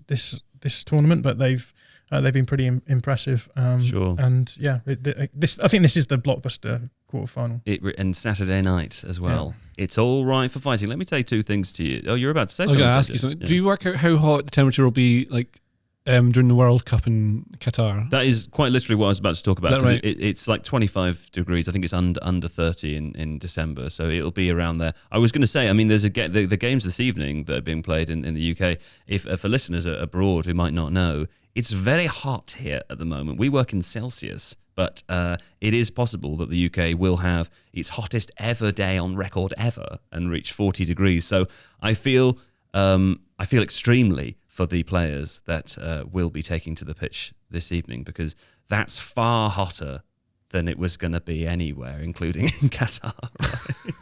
tournament, but they've been pretty impressive. Sure. And yeah, I think this is the blockbuster quarterfinal. And Saturday night as well. Yeah. It's all right for fighting. Let me say two things to you. Oh, you're about to say something. I was going to ask you something. Yeah. Do you work out how hot the temperature will be during the World Cup in Qatar? That is quite literally what I was about to talk about. Is that right? It's like 25 degrees. I think it's under 30 in December, so it'll be around there. I was going to say, I mean, there's the games this evening that are being played in the UK. If for listeners abroad who might not know, it's very hot here at the moment. We work in Celsius, but it is possible that the UK will have its hottest ever day on record ever and reach 40 degrees. So I feel extremely for the players that will be taking to the pitch this evening, because that's far hotter than it was going to be anywhere, including in Qatar. Right?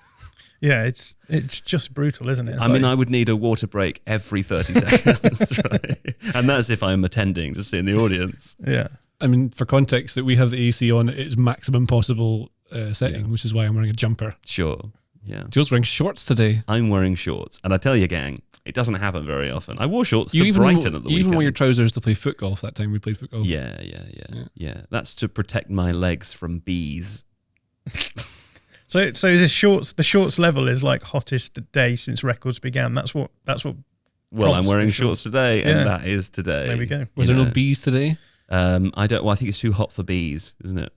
Yeah, it's just brutal, isn't it? I mean, I would need a water break every 30 seconds, right? And that's if I'm attending to see in the audience. Yeah. I mean, for context, that we have the AC on its maximum possible setting, which is why I'm wearing a jumper. Sure, yeah. Jill's wearing shorts today. I'm wearing shorts. And I tell you, gang, it doesn't happen very often. I wore shorts to Brighton at the weekend. You even wore your trousers to play foot golf that time we played foot golf. Yeah. That's to protect my legs from bees. So is the shorts level is like hottest day since records began. That's what. Well, I'm wearing shorts today, and that is today. There we go. Was there no bees today? I think it's too hot for bees, isn't it?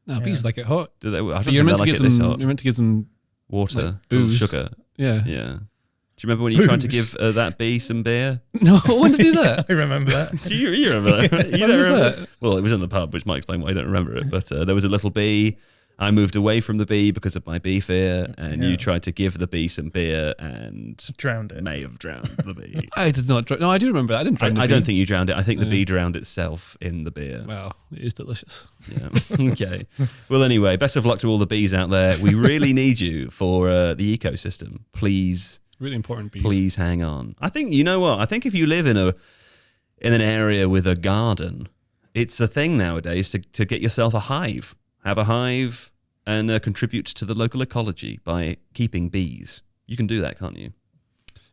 No, bees like it hot. Do they? I don't you're think meant they to like give it them. this hot. You're meant to give them water, booze, sugar. Yeah. Do you remember when you tried to give that bee some beer? No, when did you do that? I remember that. Do you remember that? You when don't was remember? that? Well, it was in the pub, which might explain why I don't remember it. But there was a little bee. I moved away from the bee because of my bee fear, and you tried to give the bee some beer and drowned it. May have drowned the bee. I did not drown. No, I do remember that. I didn't drown the bee. I don't think you drowned it. I think the bee drowned itself in the beer. Well, it is delicious. Yeah. Okay. Well, anyway, best of luck to all the bees out there. We really need you for the ecosystem. Please. Really important bees. Please hang on. I think, you know what? I think if you live in an area with a garden, it's a thing nowadays to get yourself a hive. Have a hive and contribute to the local ecology by keeping bees. You can do that, can't you?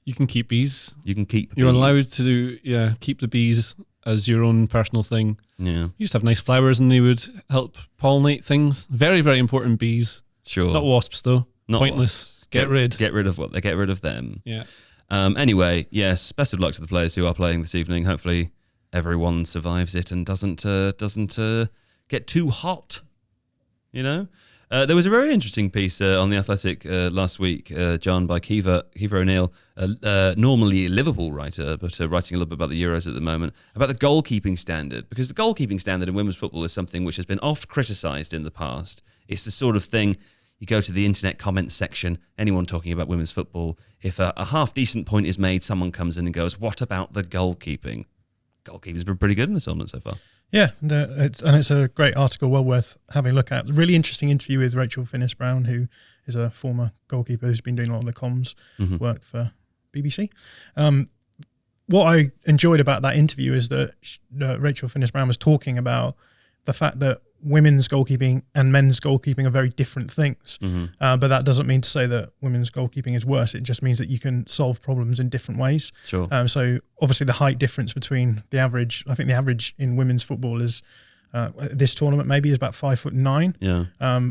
You can keep bees. You can keep You're bees. allowed to keep the bees as your own personal thing. Yeah. You just have nice flowers and they would help pollinate things. Very, very important bees. Sure. Not wasps, though. Not Pointless. wasps. Get rid. Get rid of what? They get rid of them. Yeah. Anyway, yes, best of luck to the players who are playing this evening. Hopefully everyone survives it and doesn't get too hot. You know, there was a very interesting piece on The Athletic last week, John, by Kiva O'Neill, normally a Liverpool writer, but writing a little bit about the Euros at the moment, about the goalkeeping standard, because the goalkeeping standard in women's football is something which has been oft criticised in the past. It's the sort of thing, you go to the internet comments section, anyone talking about women's football, if a half-decent point is made, someone comes in and goes, what about the goalkeeping? Goalkeeping's been pretty good in the tournament so far. Yeah, it's a great article, well worth having a look at. Really interesting interview with Rachel Finnis-Brown, who is a former goalkeeper who's been doing a lot of the comms work for BBC. What I enjoyed about that interview is that Rachel Finnis-Brown was talking about the fact that women's goalkeeping and men's goalkeeping are very different things. But that doesn't mean to say that women's goalkeeping is worse. It just means that you can solve problems in different ways. Sure. So obviously the height difference between the average, I think the average in women's football is, this tournament maybe is about 5'9". Yeah.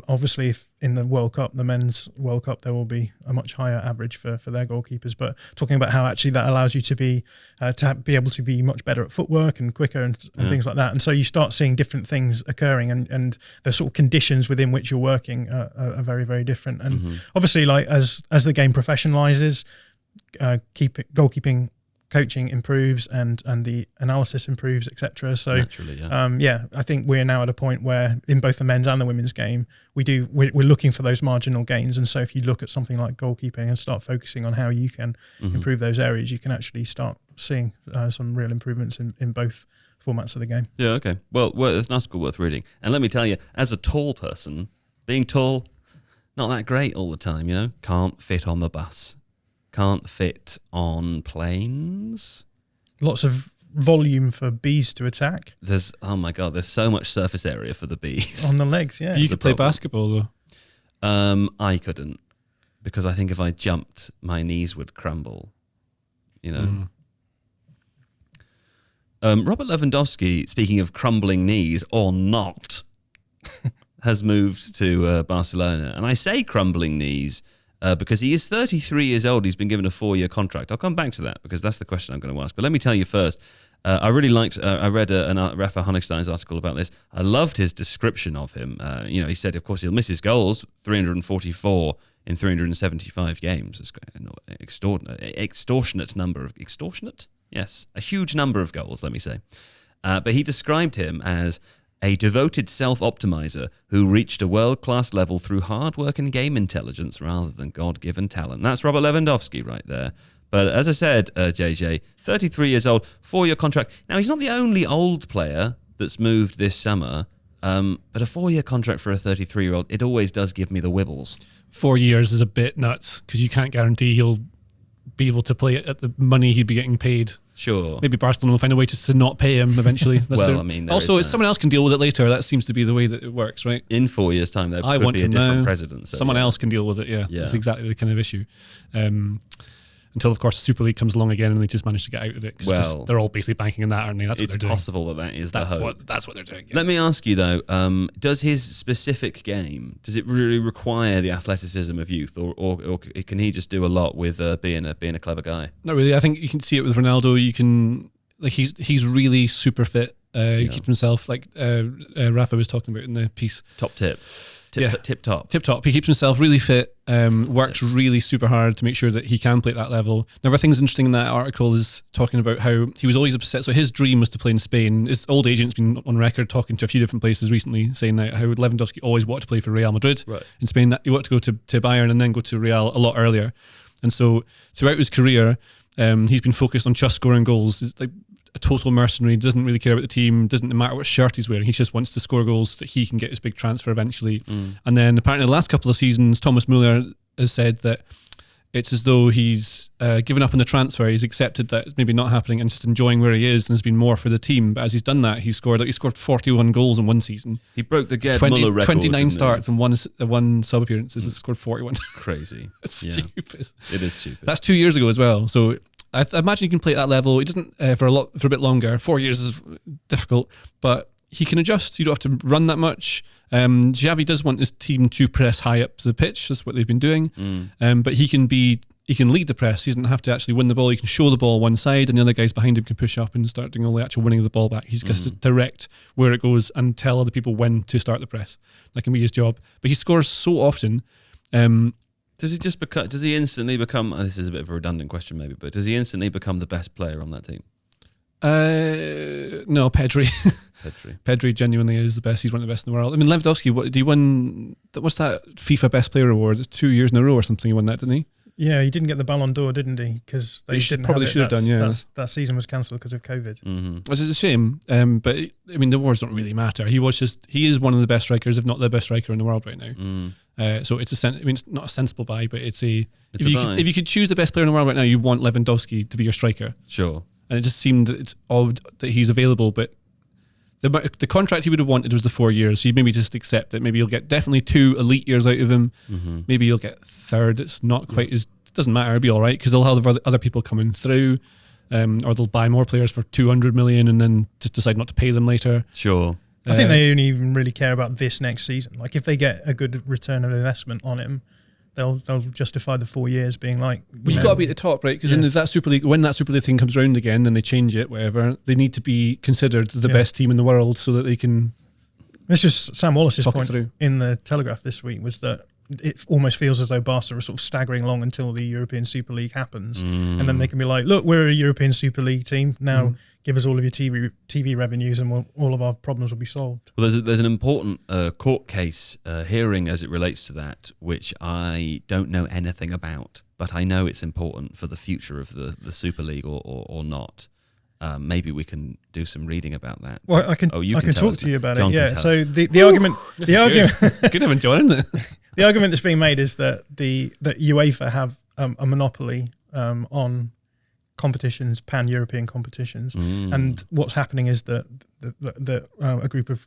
Obviously if in the World Cup, the men's World Cup, there will be a much higher average for their goalkeepers. But talking about how actually that allows you to be able to be much better at footwork and quicker and things like that. And so you start seeing different things occurring, and the sort of conditions within which you're working are very, very different. And obviously, like as the game professionalizes, goalkeeping coaching improves and the analysis improves, etc. So naturally, yeah. I think we're now at a point where in both the men's and the women's game we're looking for those marginal gains. And so if you look at something like goalkeeping and start focusing on how you can improve those areas, you can actually start seeing some real improvements in both formats of the game. Yeah, okay. Well, it's an article worth reading. And let me tell you, as a tall person, being tall, not that great all the time, you know? Can't fit on the bus. Can't fit on planes. Lots of volume for bees to attack. There's so much surface area for the bees. On the legs, yeah. You could play basketball though. I couldn't, because I think if I jumped, my knees would crumble. You know. Robert Lewandowski, speaking of crumbling knees or not, has moved to Barcelona, and I say crumbling knees because he is 33 years old. He's been given a 4-year contract. I'll come back to that because that's the question I'm going to ask. But let me tell you first, I really liked, I read Rafa Honigstein's article about this. I loved his description of him. He said, of course, he'll miss his goals, 344 in 375 games. It's an extortionate number of, extortionate? Yes, a huge number of goals, let me say. But he described him as a devoted self-optimizer who reached a world-class level through hard work and game intelligence rather than God-given talent. That's Robert Lewandowski right there. But as I said, JJ, 33 years old, 4-year contract. Now, he's not the only old player that's moved this summer, but a 4-year contract for a 33-year-old, it always does give me the wibbles. 4 years is a bit nuts because you can't guarantee he'll be able to play at the money he'd be getting paid. Sure. Maybe Barcelona will find a way to not pay him eventually. Also, someone else can deal with it later. That seems to be the way that it works, right? In 4 years' time, there could be a different president. So someone else can deal with it, yeah. That's exactly the kind of issue. Until, of course, the Super League comes along again and they just manage to get out of it. Well, they're all basically banking on that, aren't they? That's what they're doing. It's possible that is the hope. That's what they're doing. Yeah. Let me ask you, though, does his specific game, does it really require the athleticism of youth, or can he just do a lot with being a clever guy? Not really. I think you can see it with Ronaldo. You can, like, he's really super fit. He keeps himself, like Rafa was talking about in the piece. Top tip. Tip top. He keeps himself really fit, works really super hard to make sure that he can play at that level. Now, other things interesting in that article is talking about how he was always upset. So his dream was to play in Spain. His old agent's been on record talking to a few different places recently, saying that how Lewandowski always wanted to play for Real Madrid in Spain. That he wanted to go to Bayern and then go to Real a lot earlier. And so throughout his career, he's been focused on just scoring goals. It's like a total mercenary, doesn't really care about the team, doesn't matter what shirt he's wearing, he just wants to score goals so that he can get his big transfer eventually. And then apparently the last couple of seasons, Thomas Muller has said that it's as though he's given up on the transfer. He's accepted that it's maybe not happening and just enjoying where he is and has been more for the team. But as he's done that, he scored 41 goals in one season. He broke the Gerd Muller record. 29 starts and one sub appearances. He's scored 41. Crazy. It's stupid. It is stupid. That's 2 years ago as well. So I imagine he can play at that level. He doesn't for a bit longer. 4 years is difficult, but he can adjust. You don't have to run that much. Xavi does want his team to press high up the pitch. That's what they've been doing. But he can be he can lead the press. He doesn't have to actually win the ball. He can show the ball one side, and the other guys behind him can push up and start doing all the actual winning of the ball back. He's just to direct where it goes and tell other people when to start the press. That can be his job. But he scores so often. Does he instantly become? This is a bit of a redundant question, maybe, but does he instantly become the best player on that team? No, Pedri. Pedri genuinely is the best. He's one of the best in the world. I mean, Lewandowski, he won? What's that FIFA Best Player award? 2 years in a row or something. He won that, didn't he? Yeah, he didn't get the Ballon d'Or, didn't he? Because they should have done. Yeah, that season was cancelled because of COVID. Which is a shame. But I mean, the awards don't really matter. He is one of the best strikers, if not the best striker in the world right now. So it's it's not a sensible buy, but if you could choose the best player in the world right now, you want Lewandowski to be your striker. Sure. And it just seemed it's odd that he's available, but the contract he would have wanted was the 4 years. So you maybe just accept it. Maybe you'll get definitely 2 elite years out of him. Maybe you'll get third. It's not quite as, it doesn't matter. It'll be all right because they'll have other people coming through, or they'll buy more players for 200 million and then just decide not to pay them later. Sure. I think they only even really care about this next season. Like if they get a good return of investment on him, they'll justify the 4 years being like. You've got to be at the top, right? Because if that Super League, when that Super League thing comes around again and they change it, whatever, they need to be considered the best team in the world so that they can. It's just Sam Wallace's point in the Telegraph this week was that it almost feels as though Barca are sort of staggering along until the European Super League happens, and then they can be like, "Look, we're a European Super League team now. Give us all of your TV revenues, and all of our problems will be solved." Well, there's an important court case hearing as it relates to that, which I don't know anything about, but I know it's important for the future of the Super League or not. Maybe we can do some reading about that. Well, I can talk to you about it. Yeah. So the argument, it's good having John, isn't it? The argument that's being made is that that UEFA have a monopoly on competitions, pan-European competitions, and what's happening is that a group of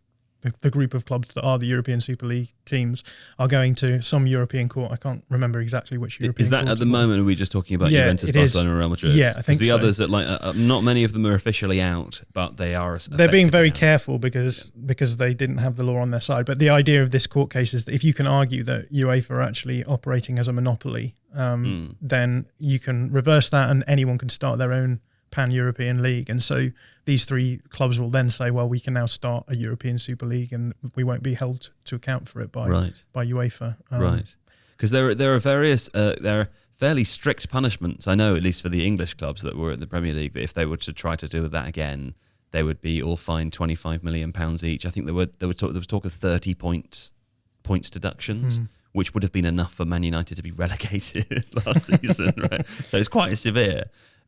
the group of clubs that are the European Super League teams are going to some European court. I can't remember exactly which European. Is that at the moment? Are we just talking about Juventus, Barcelona, and Real Madrid? Yeah, I think the others that not many of them are officially out, but they are. They're being very careful because they didn't have the law on their side. But the idea of this court case is that if you can argue that UEFA are actually operating as a monopoly, then you can reverse that, and anyone can start their own pan-European league. And so these 3 clubs will then say, well, we can now start a European Super League and we won't be held to account for it by UEFA. Right. Because there are various, there are fairly strict punishments, I know, at least for the English clubs that were at the Premier League, that if they were to try to do that again, they would be all fined £25 million each. I think there was talk of 30 points deductions, which would have been enough for Man United to be relegated last season, right? So it's quite severe.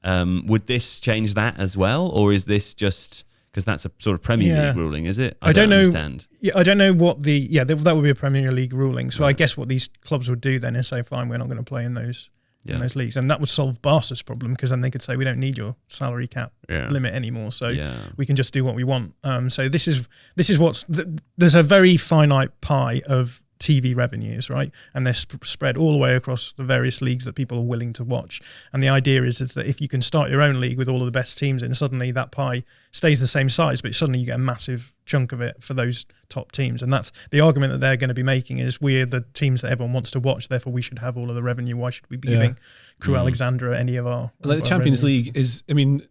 Would this change that as well, or is this just because that's a sort of Premier League ruling? Is it? I don't understand. Yeah, I don't know what that would be a Premier League ruling. So I guess what these clubs would do then is say, fine, we're not going to play in those leagues, and that would solve Barca's problem because then they could say we don't need your salary cap limit anymore, so we can just do what we want. So this is there's a very finite pie of TV revenues, right? And they're spread all the way across the various leagues that people are willing to watch. And the idea is that if you can start your own league with all of the best teams in, suddenly that pie stays the same size, but suddenly you get a massive chunk of it for those top teams. And that's the argument that they're going to be making is we're the teams that everyone wants to watch, therefore we should have all of the revenue. Why should we be giving Crew Alexandra any of our... Like the Champions League is, I mean...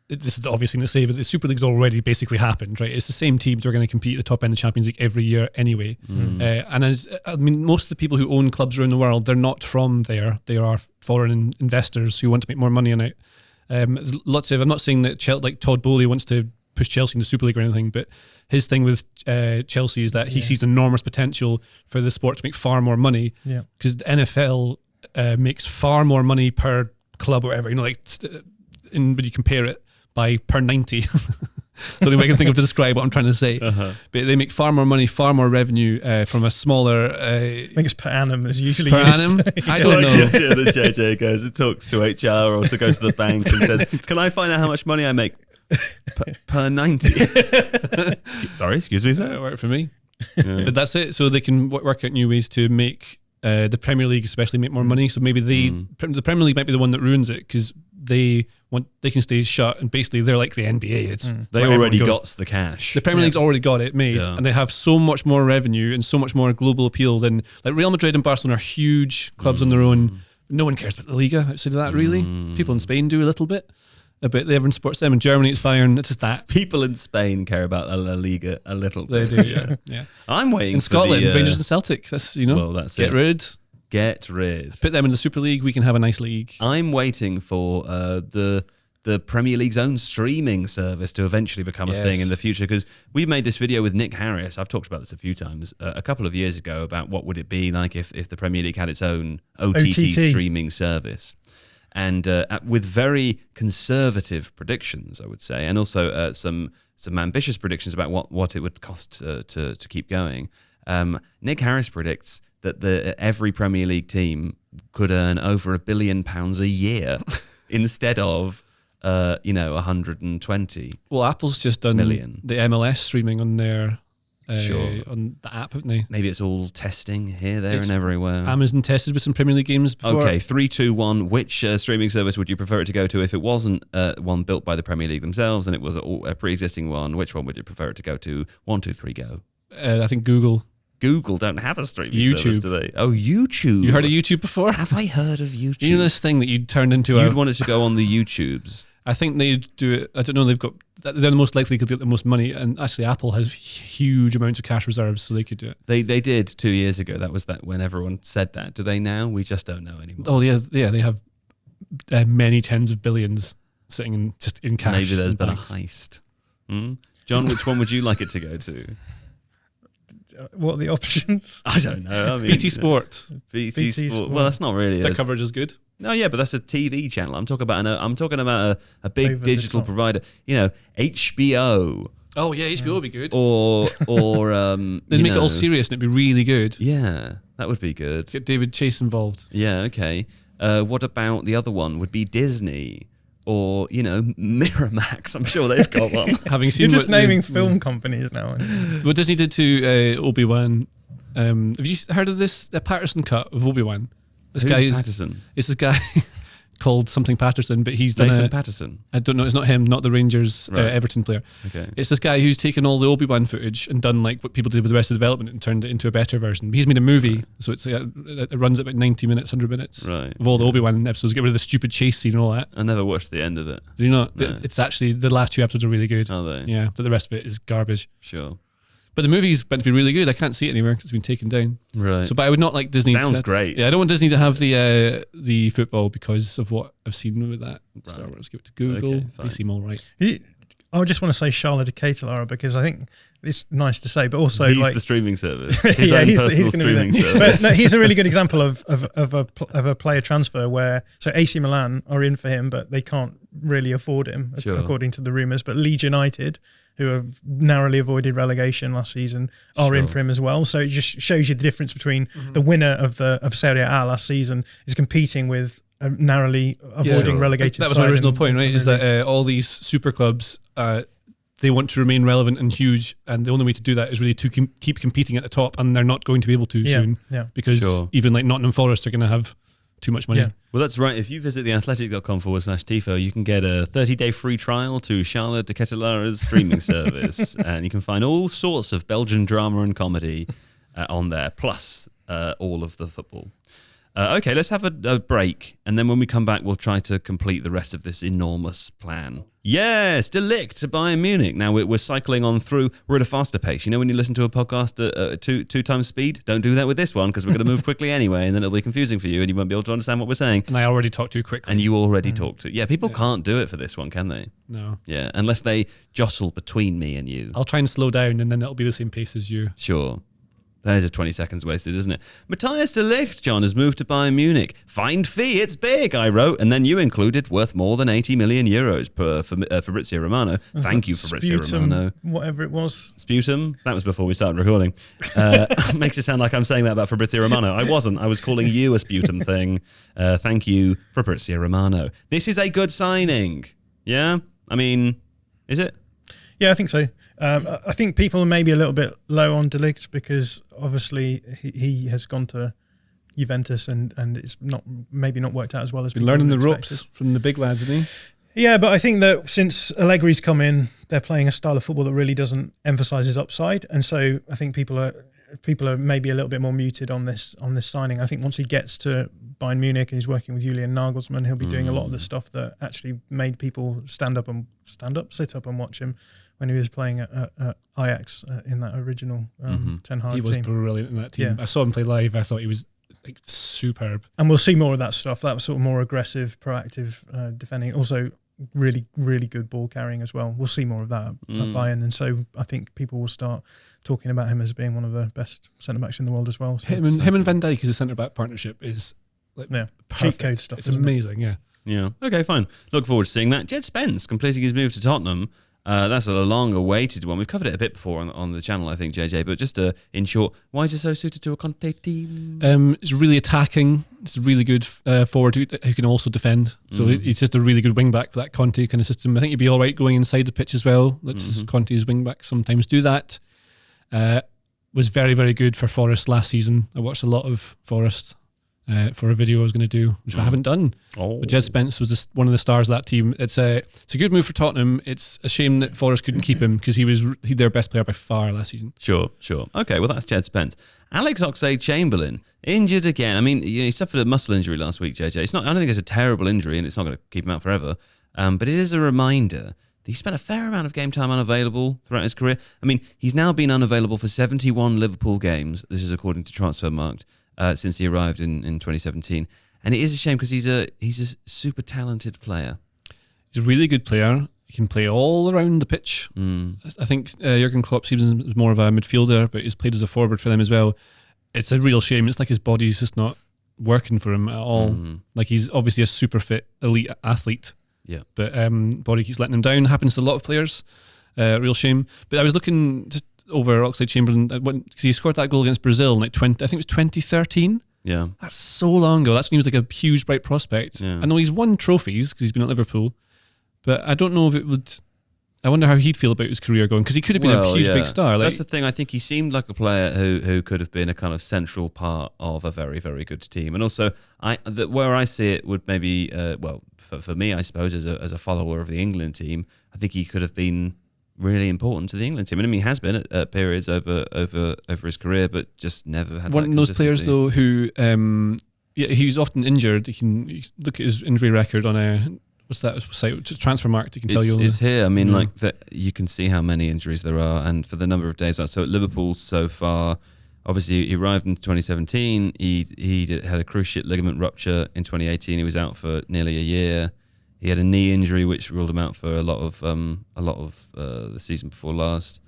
This is the obvious thing to say, but the Super League's already basically happened, right? It's the same teams who are going to compete at the top end of the Champions League every year anyway. And most of the people who own clubs around the world, they're not from there. They are foreign investors who want to make more money on it. There's lots of, I'm not saying that like Todd Bowley wants to push Chelsea in the Super League or anything, but his thing with Chelsea is that he sees enormous potential for the sport to make far more money because the NFL makes far more money per club or whatever, when you compare it per 90. It's the only way I can think of to describe what I'm trying to say. But they make far more money, far more revenue from a smaller... I think it's per annum is usually per annum? I don't know. The JJ goes, it talks to HR or also goes to the bank and says, can I find out how much money I make per 90? Sorry, excuse me, sir. That worked for me. But that's it. So they can work out new ways to make the Premier League especially make more money. So maybe the Premier League might be the one that ruins it because they can stay shut and basically they're like the NBA. They already got the cash. The Premier League's already got it made and they have so much more revenue and so much more global appeal than like Real Madrid and Barcelona are huge clubs on their own, No one cares about the Liga outside of that, really. People in Spain do a little bit. Everyone supports them. In Germany, it's Bayern. It's just that. People in Spain care about La Liga a little bit. They do, yeah. I'm waiting in for Scotland, the, Rangers and Celtic. That's, well, that's get rid. Get rid. Put them in the Super League. We can have a nice league. I'm waiting for the Premier League's own streaming service to eventually become a thing in the future, because we made this video with Nick Harris. I've talked about this a few times a couple of years ago about what would it be like if the Premier League had its own OTT streaming service. And with very conservative predictions, I would say, and also some ambitious predictions about what it would cost to keep going. Nick Harris predicts that every Premier League team could earn over £1 billion a year instead of 120. Well, Apple's just done million. the MLS streaming on their on the app, haven't they? Maybe it's all testing here, there, and everywhere. Amazon tested with some Premier League games before. Okay, 3, 2, 1. Which streaming service would you prefer it to go to if it wasn't one built by the Premier League themselves and it was a pre-existing one? Which one would you prefer it to go to? 1, 2, 3, go. I think Google. Google don't have a streaming service, do they? Oh, YouTube. You heard of YouTube before? Have I heard of YouTube? You know this thing that you'd turned into You'd want it to go on the YouTubes. I think they do it. I don't know. They're the most likely to get the most money, and actually, Apple has huge amounts of cash reserves, so they could do it. They did 2 years ago. That was when everyone said that. Do they now? We just don't know anymore. Oh yeah. They have many tens of billions sitting in cash. Maybe there's been a heist. John, which one would you like it to go to? What are the options? I don't know. I mean, BT Sport. BT Sport. Well, that's not really. That coverage is good. No, yeah, but that's a TV channel. I'm talking about a big Over digital provider. HBO. Oh yeah, HBO would be good. Or they'd make it all serious and it'd be really good. Yeah, that would be good. Get David Chase involved. Yeah, okay. What about the other one? Would be Disney or Miramax. I'm sure they've got one. Having seen You're just naming film companies now. What Disney did to Obi-Wan. Have you heard of this? The Patterson cut of Obi-Wan. Who's Patterson? It's this guy called something Patterson, but he's done Nathan Patterson. I don't know. It's not him. Not the Rangers Everton player. Okay. It's this guy who's taken all the Obi-Wan footage and done like what people did with the rest of the development and turned it into a better version. He's made a movie, so it runs at about 90 minutes, 100 minutes of all the Obi-Wan episodes. Get rid of the stupid chase scene and all that. I never watched the end of it. Do you not? No. It's actually the last 2 episodes are really good. Are they? Yeah, but the rest of it is garbage. Sure. But the movie's meant to be really good. I can't see it anywhere because it's been taken down. Right. So, but I would not like Disney. Sounds great. Yeah, I don't want Disney to have the football because of what I've seen with that. Right. Star Wars, give it to Google. Okay, They seem all right. I just want to say Charlotte de Ketelaere because I think it's nice to say, but also he's the streaming service. His yeah, own he's personal streaming service. But no, he's a really good example of a player transfer where AC Milan are in for him, but they can't really afford him according to the rumours. But Leeds United, who have narrowly avoided relegation last season, are in for him as well. So it just shows you the difference between the winner of Serie A last season is competing with a narrowly avoiding relegated. That was my original point, right? Is that all these super clubs, they want to remain relevant and huge, and the only way to do that is really to keep competing at the top, and they're not going to be able to soon, because even like Nottingham Forest are going to have too much money. Yeah. Well, that's right. If you visit theathletic.com/Tifo, you can get a 30-day free trial to Charlotte de Ketelaere's streaming service, and you can find all sorts of Belgian drama and comedy on there, plus all of the football. Okay, let's have a break, and then when we come back, we'll try to complete the rest of this enormous plan. Yes, De Ligt to Bayern Munich. Now we're cycling on through. We're at a faster pace. You know when you listen to a podcast at two times speed? Don't do that with this one because we're going to move quickly anyway, and then it'll be confusing for you, and you won't be able to understand what we're saying. And I already talked too quickly. And you already talked to. Yeah, people can't do it for this one, can they? No. Yeah, unless they jostle between me and you. I'll try and slow down, and then it'll be the same pace as you. Sure. There's a 20 seconds wasted, isn't it? Matthijs de Ligt, John, has moved to Bayern Munich. Find fee, it's big, I wrote. And then you included worth more than 80 million euros per Fabrizio Romano. Thank you, Fabrizio Romano. Whatever it was. Sputum? That was before we started recording. Makes it sound like I'm saying that about Fabrizio Romano. I wasn't. I was calling you a sputum thing. Thank you, Fabrizio Romano. This is a good signing. Yeah? I mean, is it? Yeah, I think so. I think people are maybe a little bit low on De Ligt because obviously he has gone to Juventus and it's maybe not worked out as well as been learning the ropes from the big lads, isn't he? Yeah, but I think that since Allegri's come in, they're playing a style of football that really doesn't emphasise his upside, and so I think people are people are maybe a little bit more muted on this signing. I think once he gets to Bayern Munich and he's working with Julian Nagelsmann, he'll be doing a lot of the stuff that actually made people sit up and watch him when he was playing at Ajax in that original Ten Hag team. He was brilliant in that team. Yeah. I saw him play live. I thought he was like superb. And we'll see more of that stuff. That was sort of more aggressive, proactive defending. Also, really, really good ball carrying as well. We'll see more of that at Bayern. And so I think people will start talking about him as being one of the best centre-backs in the world as well. So Him and Van Dijk as a centre-back partnership is like cheat code stuff. It's amazing, yeah. Yeah. Okay, fine. Look forward to seeing that. Djed Spence completing his move to Tottenham. That's a long-awaited one. We've covered it a bit before on the channel, I think, JJ. But just in short, why is it so suited to a Conte team? It's really attacking. It's a really good forward who can also defend. So he's just a really good wing-back for that Conte kind of system. I think he'd be all right going inside the pitch as well. Let's Conte's wing-back sometimes do that. Was very, very good for Forest last season. I watched a lot of Forest for a video I was going to do, which I haven't done. But Djed Spence was one of the stars of that team. It's a good move for Tottenham. It's a shame that Forest couldn't keep him because he was their best player by far last season. Sure. Okay, well, that's Djed Spence. Alex Oxlade-Chamberlain, injured again. I mean, he suffered a muscle injury last week, JJ. I don't think it's a terrible injury and it's not going to keep him out forever. But it is a reminder that he spent a fair amount of game time unavailable throughout his career. I mean, he's now been unavailable for 71 Liverpool games. This is according to Transfermarkt. Since he arrived in 2017. And it is a shame because he's a super talented player. He's a really good player. He can play all around the pitch. I think Jurgen Klopp sees him as more of a midfielder, but he's played as a forward for them as well. It's a real shame. It's like his body's just not working for him at all. Like he's obviously a super fit, elite athlete. Yeah. But body keeps letting him down. Happens to a lot of players. Real shame. But I was looking just over Oxlade-Chamberlain because he scored that goal against Brazil in I think it was 2013. Yeah. That's so long ago. That's when he was like a huge bright prospect. Yeah. I know he's won trophies because he's been at Liverpool, but I don't know if it would. I wonder how he'd feel about his career going because he could have been a huge big star. That's the thing. I think he seemed like a player who could have been a kind of central part of a very, very good team. And also, where I see it would maybe for me, I suppose, as a follower of the England team, I think he could have been really important to the England team. I mean, he has been at periods over his career, but just never had one that of those players consistency. though who he's often injured. You can look at his injury record on what's that site? Transfermarkt. You can tell you. It's here. I mean, like that. You can see how many injuries there are, and for the number of days. So at Liverpool so far, obviously he arrived in 2017. He had a cruciate ligament rupture in 2018. He was out for nearly a year. He had a knee injury which ruled him out for a lot of the season before last.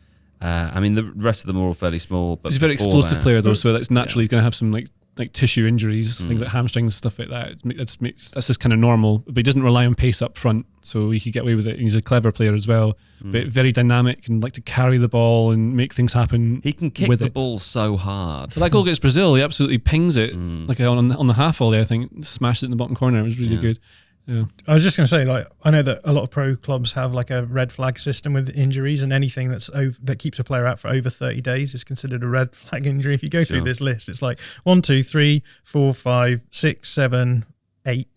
I mean, the rest of them are all fairly small. But he's a very explosive player though, so that's naturally going to have some like tissue injuries, things like hamstrings, stuff like that. That's just kind of normal. But he doesn't rely on pace up front, so he can get away with it. He's a clever player as well, but very dynamic and like to carry the ball and make things happen. He can kick the ball so hard. So that goal against Brazil, he absolutely pings it like on the half volley. I think smashed it in the bottom corner. It was really good. Yeah. I was just going to say, like, I know that a lot of pro clubs have like a red flag system with injuries, and anything that keeps a player out for over 30 days is considered a red flag injury. If you go through this list, it's like 1, 2, 3, 4, 5, 6, 7, 8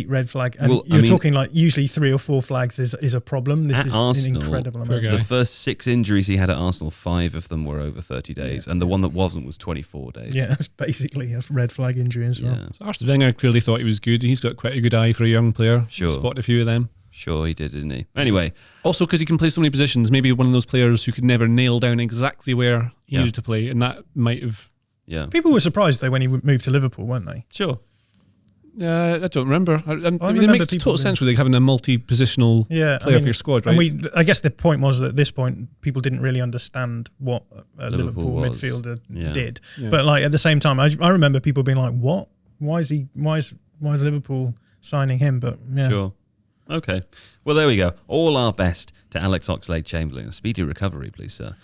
red flag, and you're talking like usually 3 or 4 flags is a problem. This is Arsenal, an incredible amount. The first 6 injuries he had at Arsenal, 5 of them were over 30 days, and the one that wasn't was 24 days. Yeah, it's basically a red flag injury as well. So Arsene Wenger clearly thought he was good. He's got quite a good eye for a young player. Sure. Spotted a few of them. Sure, he did, didn't he? Anyway. Also, because he can play so many positions, maybe one of those players who could never nail down exactly where he needed to play, and that might have... Yeah. People were surprised, though, when he moved to Liverpool, weren't they? Sure. I don't remember. I mean, it makes total sense with having a multi-positional player for your squad, right? And I guess the point was that at this point, people didn't really understand what a Liverpool midfielder did. Yeah. But like at the same time, I remember people being like, "What? Why is Liverpool signing him?" But yeah. Sure. Okay. Well, there we go. All our best to Alex Oxlade-Chamberlain. A speedy recovery, please, sir.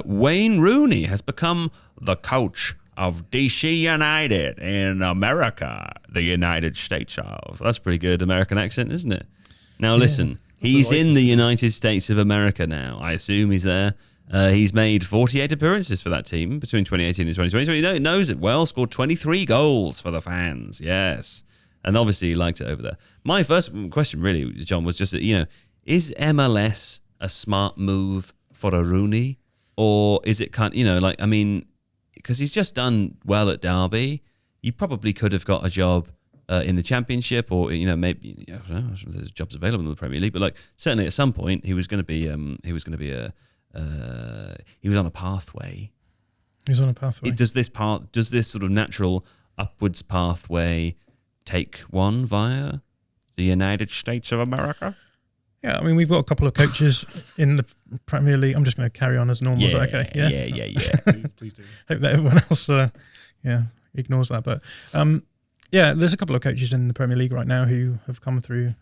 Wayne Rooney has become the coach of DC United in America, the United States of. That's a pretty good American accent, isn't it? Now listen, he's in the United States of America now. I assume he's there. He's made 48 appearances for that team between 2018 and 2020, so he knows it well. Scored 23 goals for the fans, yes. And obviously he liked it over there. My first question really, John, was just that, is MLS a smart move for a Rooney? Or is it because he's just done well at Derby. He probably could have got a job in the Championship, or maybe I don't know if there's jobs available in the Premier League. But like certainly at some point he was going to be he was on a pathway. He's on a pathway. Does this sort of natural upwards pathway take one via the United States of America? Yeah, I mean, we've got a couple of coaches in the Premier League. I'm just going to carry on as normal. Is that okay? Yeah. Please do. Hope that everyone else, ignores that. But there's a couple of coaches in the Premier League right now who have come through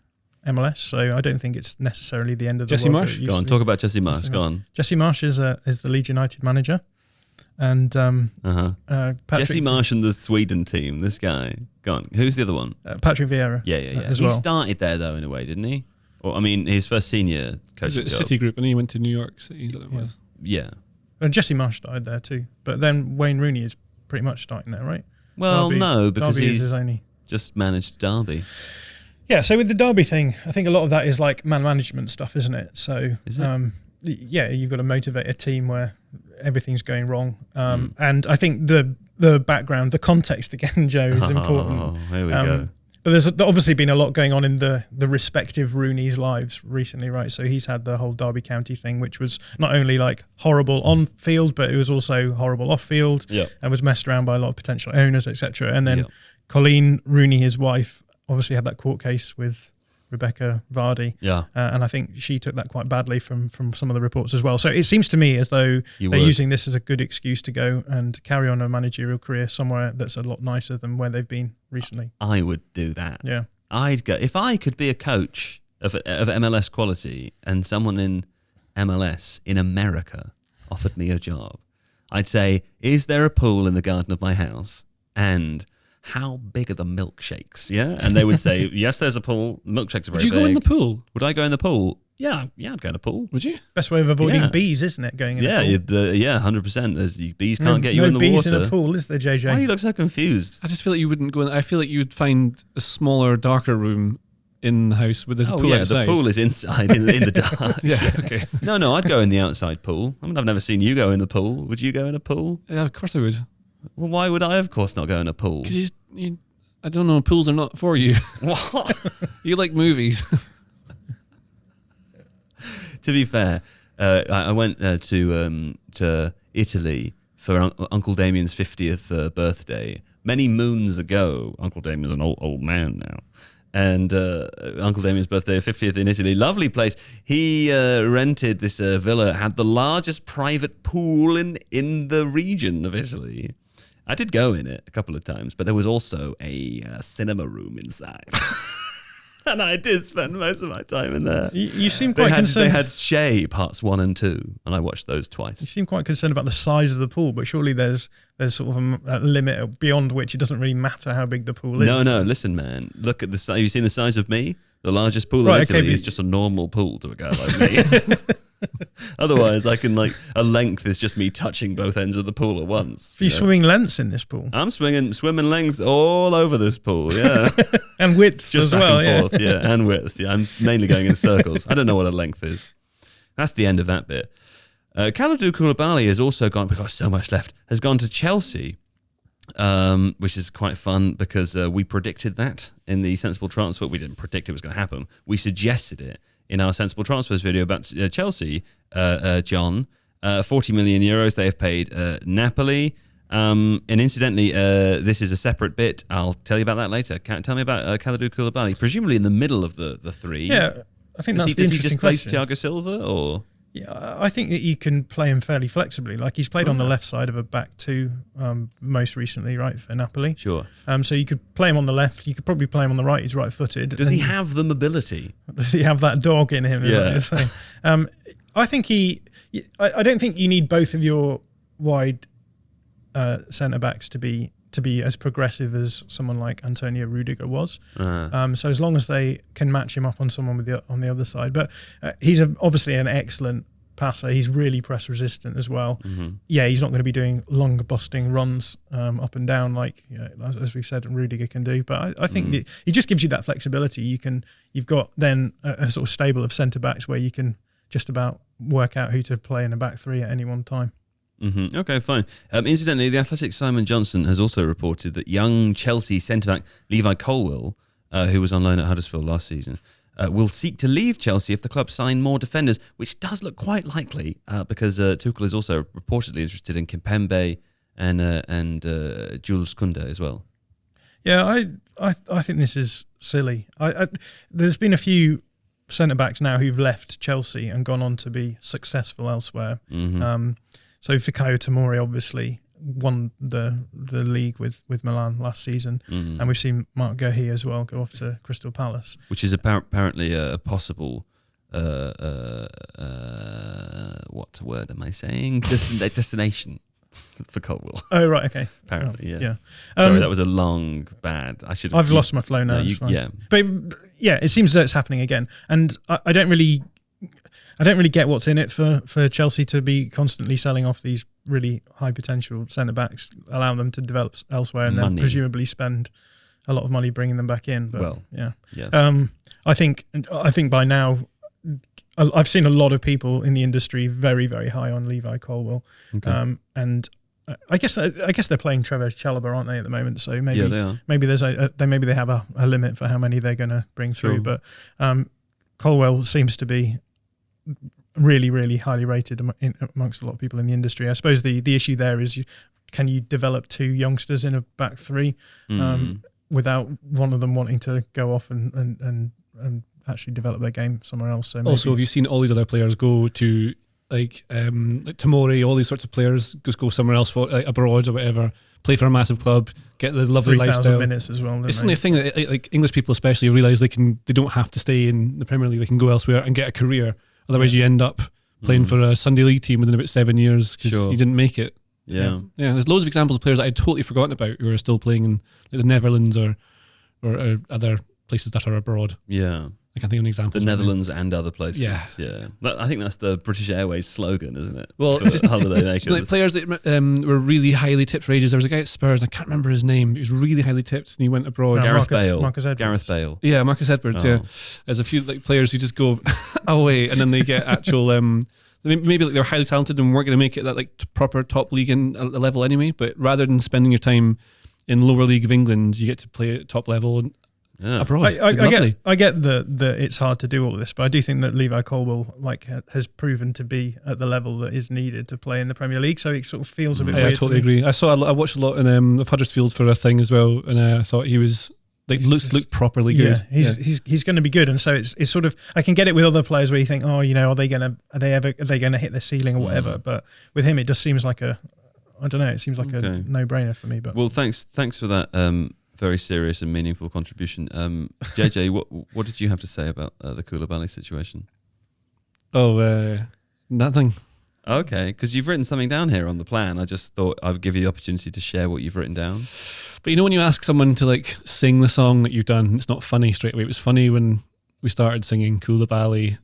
MLS. So I don't think it's necessarily the end of the Jesse world. Marsch? Go on, talk about Jesse Marsch. Go on. Jesse Marsch is the Leeds United manager, and Jesse Marsch and the Sweden team. This guy. Go on. Who's the other one? Patrick Vieira. Yeah. As He well. started there though, in a way, didn't he? Or I mean, his first senior Was coaching it job. City Group, and then he went to New York City? Is that what it was? Yeah. And Jesse Marsch started there too. But then Wayne Rooney is pretty much starting there, right? Well, Derby- no, because Derby is he's his only. just managed Derby. Yeah, so with the Derby thing, I think a lot of that is like man management stuff, isn't it? So, Is it? You've got to motivate a team where everything's going wrong. And I think the background, the context again, Joe, is important. Oh, here we go. But there's obviously been a lot going on in the respective Rooney's lives recently, right? So he's had the whole Derby County thing, which was not only like horrible on field, but it was also horrible off field, and was messed around by a lot of potential owners, etc. And then Colleen Rooney, his wife, obviously had that court case with Rebecca Vardy, and I think she took that quite badly from some of the reports as well. So it seems to me as though they're using this as a good excuse to go and carry on a managerial career somewhere that's a lot nicer than where they've been recently. I would do that. Yeah, I'd go if I could be a coach of MLS quality, and someone in MLS in America offered me a job. I'd say, is there a pool in the garden of my house? And how big are the milkshakes? Yeah. And they would say, yes, there's a pool. The milkshakes are very big. Would you go in the pool? Would I go in the pool? Yeah, I'd go in the pool. Would you? best way of avoiding bees, isn't it? Going in a pool. 100%. Bees can't get you in the bees water. in a pool, is there, JJ? Why do you look so confused? I just feel like you wouldn't go in. I feel like you would find a smaller, darker room in the house where there's a pool outside. The pool is inside in the dark. Yeah, okay. No, I'd go in the outside pool. I mean, I've never seen you go in the pool. Would you go in a pool? Yeah, of course I would. Well, why would I, of course, not go in a pool? Because I don't know, pools are not for you. What? You like movies. To be fair, I went to Italy for Uncle Damien's 50th birthday many moons ago. Uncle Damien's an old man now. And Uncle Damien's birthday, 50th in Italy, lovely place. He rented this villa, had the largest private pool in the region of Italy. I did go in it a couple of times, but there was also a cinema room inside. And I did spend most of my time in there. You seem quite concerned. They had Shay parts 1 and 2, and I watched those twice. You seem quite concerned about the size of the pool, but surely there's sort of a limit beyond which it doesn't really matter how big the pool is. No, listen, man. Look at the size. Have you seen the size of me? The largest pool in Italy is just a normal pool to a guy like me. Otherwise, I can a length is just me touching both ends of the pool at once. Are you swimming lengths in this pool? I'm swimming lengths all over this pool, yeah. And widths just as back well, and forth, yeah, and widths. Yeah, I'm mainly going in circles. I don't know what a length is. That's the end of that bit. Kalidou Koulibaly has also gone, we've got so much left, has gone to Chelsea, which is quite fun because we predicted that in the Sensible Transfer. We didn't predict it was going to happen. We suggested it in our Sensible Transfers video about Chelsea, John. 40 million euros they have paid Napoli. And incidentally, this is a separate bit. I'll tell you about that later. Tell me about Kalidou Koulibaly, presumably in the middle of the three. Yeah, I think that's the Does he interesting just place question. Thiago Silva, or...? Yeah, I think that you can play him fairly flexibly. Like he's played on the left side of a back two most recently, right, for Napoli. Sure. So you could play him on the left. You could probably play him on the right. He's right-footed. Does he have the mobility? Does he have that dog in him? Is what you're saying? I think I don't think you need both of your wide centre backs to be as progressive as someone like Antonio Rudiger was. So as long as they can match him up on someone on the other side, but he's obviously an excellent passer. He's really press resistant as well. Mm-hmm. Yeah, he's not going to be doing long busting runs up and down like as we said Rudiger can do. But I think that he just gives you that flexibility. You've got then a sort of stable of centre backs where you can just about work out who to play in a back three at any one time. Okay, fine. Incidentally, the Athletic's Simon Johnson has also reported that young Chelsea centre-back Levi Colwill, who was on loan at Huddersfield last season, will seek to leave Chelsea if the club sign more defenders, which does look quite likely because Tuchel is also reportedly interested in Kimpembe and Jules Koundé as well. Yeah, I think this is silly. There's been a few centre-backs now who've left Chelsea and gone on to be successful elsewhere. So Fikayo Tomori obviously won the league with Milan last season, and we've seen Mark Guehi as well go off to Crystal Palace, which is apparently a possible what word am I saying? Destination for Colwill. Oh right, okay. Apparently, yeah. Sorry, that was a long bad. I've lost my flow now. Yeah, but yeah, it seems that it's happening again, and I don't really get what's in it for Chelsea to be constantly selling off these really high potential centre backs, allowing them to develop elsewhere, and then presumably spend a lot of money bringing them back in. But yeah. I think by now, I've seen a lot of people in the industry very, very high on Levi Colwill, and I guess they're playing Trevor Chalobah, aren't they, at the moment? So maybe they are. Maybe they have a limit for how many they're going to bring through. But Colwill seems to be really, really highly rated amongst a lot of people in the industry. I suppose the issue there is, can you develop two youngsters in a back three without one of them wanting to go off and actually develop their game somewhere else? So also, have you seen all these other players go to like Tomori, all these sorts of players just go somewhere else for abroad or whatever, play for a massive club, get the lovely 3,000 lifestyle. minutes as well. It's only a thing that like English people especially realise they don't have to stay in the Premier League. They can go elsewhere and get a career. Otherwise, you end up playing for a Sunday League team within about 7 years because you didn't make it. Yeah. There's loads of examples of players that I'd totally forgotten about who are still playing in the Netherlands or other places that are abroad. Yeah. I can't think of an example. The Netherlands and other places. Yeah. I think that's the British Airways slogan, isn't it? Well, holiday makers. Like players that were really highly tipped for ages. There was a guy at Spurs, I can't remember his name. He was really highly tipped and he went abroad. Gareth Bale. Marcus Edwards. Gareth Bale. Yeah, Marcus Edwards. Yeah, there's a few like players who just go away and then they get actual. Maybe like they're highly talented and weren't going to make it that like proper top league in a level anyway. But rather than spending your time in lower league of England, you get to play at top level and abroad. I get that it's hard to do all of this, but I do think that Levi Colwill has proven to be at the level that is needed to play in the Premier League. So it sort of feels a bit weird. I totally agree. I watched a lot of Huddersfield for a thing as well, and I thought he was looked properly good. He's going to be good, and so it's sort of, I can get it with other players where you think, are they going to hit the ceiling or whatever? But with him, it just seems like a no-brainer for me. But thanks for that. Very serious and meaningful contribution. JJ, what did you have to say about the Koulibaly situation? Nothing. Okay, because you've written something down here on the plan. I just thought I would give you the opportunity to share what you've written down. But you know when you ask someone to like sing the song that you've done, it's not funny straight away. It was funny when we started singing Koulibaly,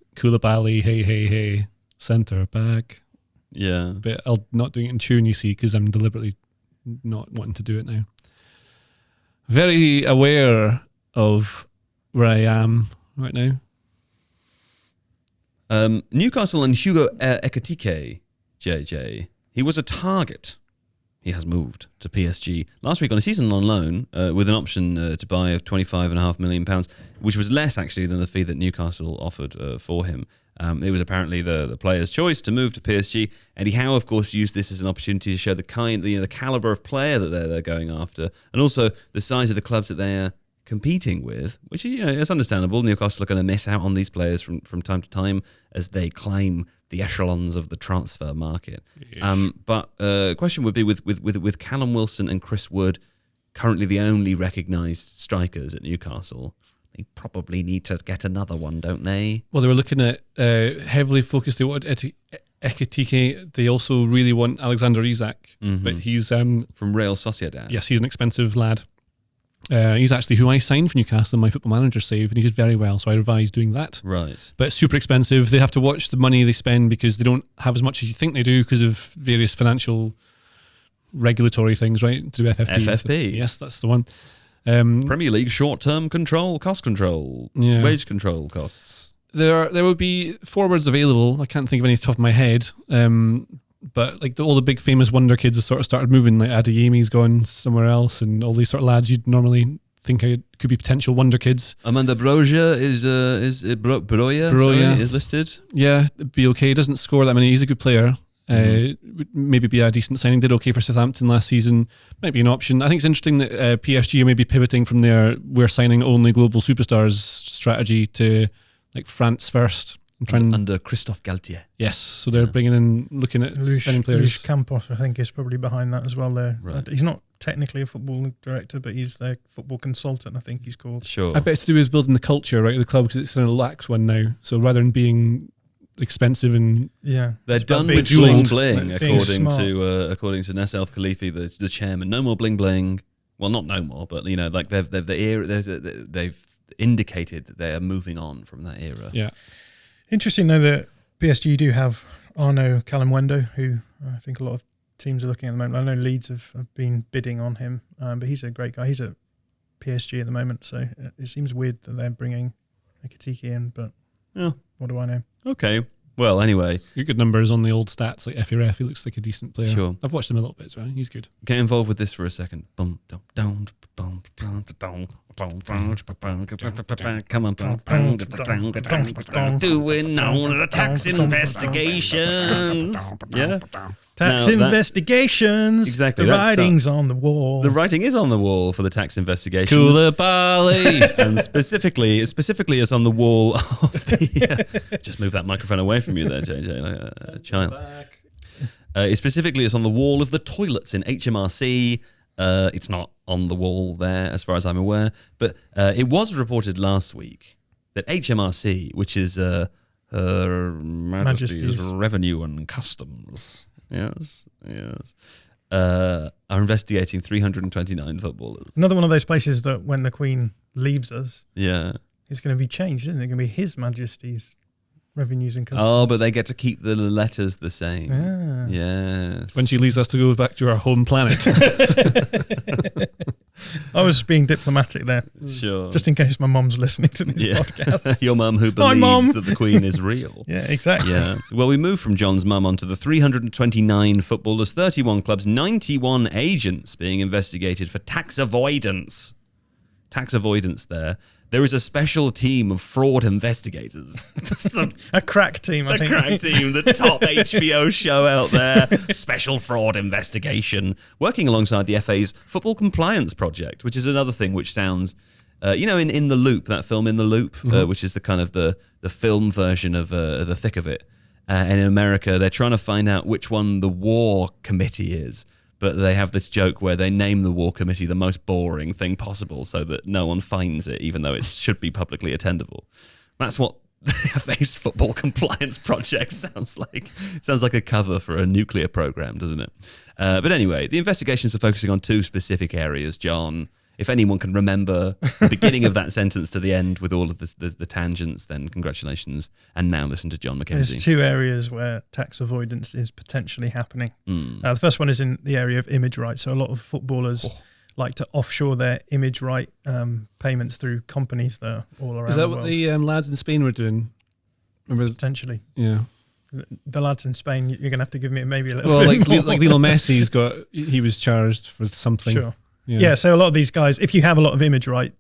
hey, hey, hey, centre back. Yeah. But I'm not doing it in tune, you see, because I'm deliberately not wanting to do it now. Very aware of where I am right now. Newcastle and Hugo Ekitike, JJ. He was a target. He has moved to PSG last week on a season on loan with an option to buy of £25.5 million, which was less actually than the fee that Newcastle offered for him. It was apparently the player's choice to move to PSG. Eddie Howe, of course, used this as an opportunity to show the caliber of player that they're going after, and also the size of the clubs that they're competing with, which is, it's understandable. Newcastle are going to miss out on these players from time to time as they climb the echelons of the transfer market. But question would be with Callum Wilson and Chris Wood currently the only recognised strikers at Newcastle. They probably need to get another one, don't they? Well, they were looking at heavily focused. They wanted Ekitike. They also really want Alexander Isak, but he's from Real Sociedad. Yes, he's an expensive lad. He's actually who I signed for Newcastle in my Football Manager save, and he did very well, so I revised doing that. Right. But it's super expensive. They have to watch the money they spend because they don't have as much as you think they do because of various financial regulatory things, right? To do FFP. FFP. Yes, that's the one. Premier League short-term control, cost control, wage control costs. There will be forwards available. I can't think of any off the top of my head. but like all the big famous wonder kids have sort of started moving. Like Adeyemi's gone somewhere else, and all these sort of lads you'd normally think could be potential wonder kids. Amanda Broja is listed. Yeah, it'd be okay. Doesn't score that many. He's a good player. Would maybe be a decent signing. Did okay for Southampton last season. Might be an option. I think it's interesting that PSG are maybe pivoting from their "we're signing only global superstars" strategy to like France first. Under Christophe Galtier. Yes, so they're bringing in, looking at signing players. Luis Campos, I think, is probably behind that as well. There, Right. He's not technically a football director, but he's their football consultant, I think he's called. Sure. I bet it's to do with building the culture, right, of the club, because it's kind of lacks one now. So rather than being expensive and Yeah, they're it's about done being with bling smart. bling, Being according smart. to Nassel Khalifi, the chairman. No more bling bling. Well, not no more, but like they've indicated that they are moving on from that era. yeah. Interesting though that PSG do have Arnaud Calamwendo, who I think a lot of teams are looking at the moment. I know Leeds have been bidding on him, but he's a great guy. He's at PSG at the moment, so it seems weird that they're bringing Ekitike in, but Yeah. what do I know? Okay. Well, anyway, Good numbers on the old stats, like FRF. He looks like a decent player. Sure. I've watched him a little bit as well. He's good. get involved with this for a second. Come on. Doing on the tax investigations. Yeah. Tax Now that- investigations. Exactly, The that's, writing's on the wall. The writing is on the wall for the tax investigations. Koulibaly. And specifically it's on the wall of the... just move that microphone away from you there, JJ, like a child. Specifically, it's on the wall of the toilets in HMRC. It's not on the wall there, as far as I'm aware. But it was reported last week that HMRC, which is Her Majesty's Revenue and Customs, yes, are investigating 329 footballers. Another one of those places that when the Queen leaves us, Yeah. it's going to be changed, isn't it? It's going to be His Majesty's Revenues and Customs. Oh, but they get to keep the letters the same. Ah. Yes. When she leaves us to go back to our home planet. I was being diplomatic there, Sure. just in case my mom's listening to this Yeah. podcast. Your mum who Hi, believes Mum. that the Queen is real. Yeah, exactly. Yeah. Well, we move from John's mum onto the 329 footballers, 31 clubs, 91 agents being investigated for tax avoidance. Tax avoidance there. There is a special team of fraud investigators. A crack team, I The think. crack team, the top HBO show out there. Special fraud investigation. Working alongside the FA's Football Compliance Project, which is another thing which sounds... in The Loop, that film In the Loop, which is the kind of the film version of The Thick of It. And in America, they're trying to find out which one the war committee is. But they have this joke where they name the war committee the most boring thing possible so that no one finds it, even though it should be publicly attendable. That's what the FA's Football Compliance Project sounds like. It sounds like a cover for a nuclear program, doesn't it? But anyway, the investigations are focusing on two specific areas, John. If anyone can remember the beginning of that sentence to the end with all of the tangents, then congratulations. And now listen to Jon Mackenzie. There's two areas where tax avoidance is potentially happening. Mm. The first one is in the area of image rights. So a lot of footballers like to offshore their image right payments through companies that are all around Is that the what world. the lads in Spain were doing? Remember? Potentially. Yeah. The lads in Spain, you're going to have to give me maybe a little Well, bit more. like Lionel Messi's he was charged for something. Sure. Yeah, so a lot of these guys, if you have a lot of image right,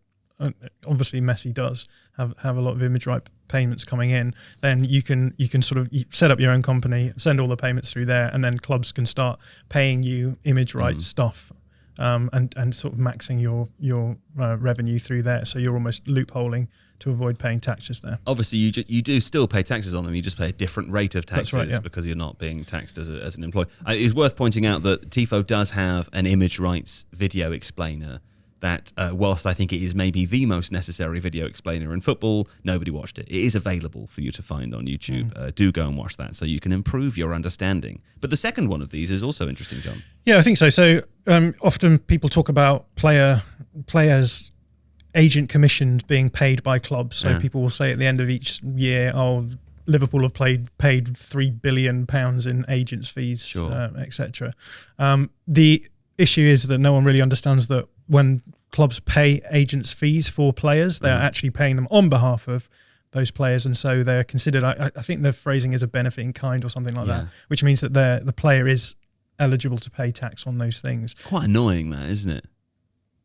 obviously Messi does have a lot of image right payments coming in, then you can sort of set up your own company, send all the payments through there, and then clubs can start paying you image right stuff, and sort of maxing your revenue through there. So you're almost loopholing to avoid paying taxes there. Obviously, you do still pay taxes on them. You just pay a different rate of taxes right, yeah. because you're not being taxed as an employee. It's worth pointing out that Tifo does have an image rights video explainer that, whilst I think it is maybe the most necessary video explainer in football, nobody watched it. It is available for you to find on YouTube. Do go and watch that so you can improve your understanding. But the second one of these is also interesting, John. Yeah, I think so. So often people talk about players agent commissions being paid by clubs. So people will say at the end of each year, Liverpool have paid £3 billion in agents' fees, Sure. etc. The issue is that no one really understands that when clubs pay agents' fees for players, they're actually paying them on behalf of those players, and so they're considered. I think the phrasing is a benefit in kind or something like that, which means that the player is eligible to pay tax on those things. Quite annoying, that, isn't it?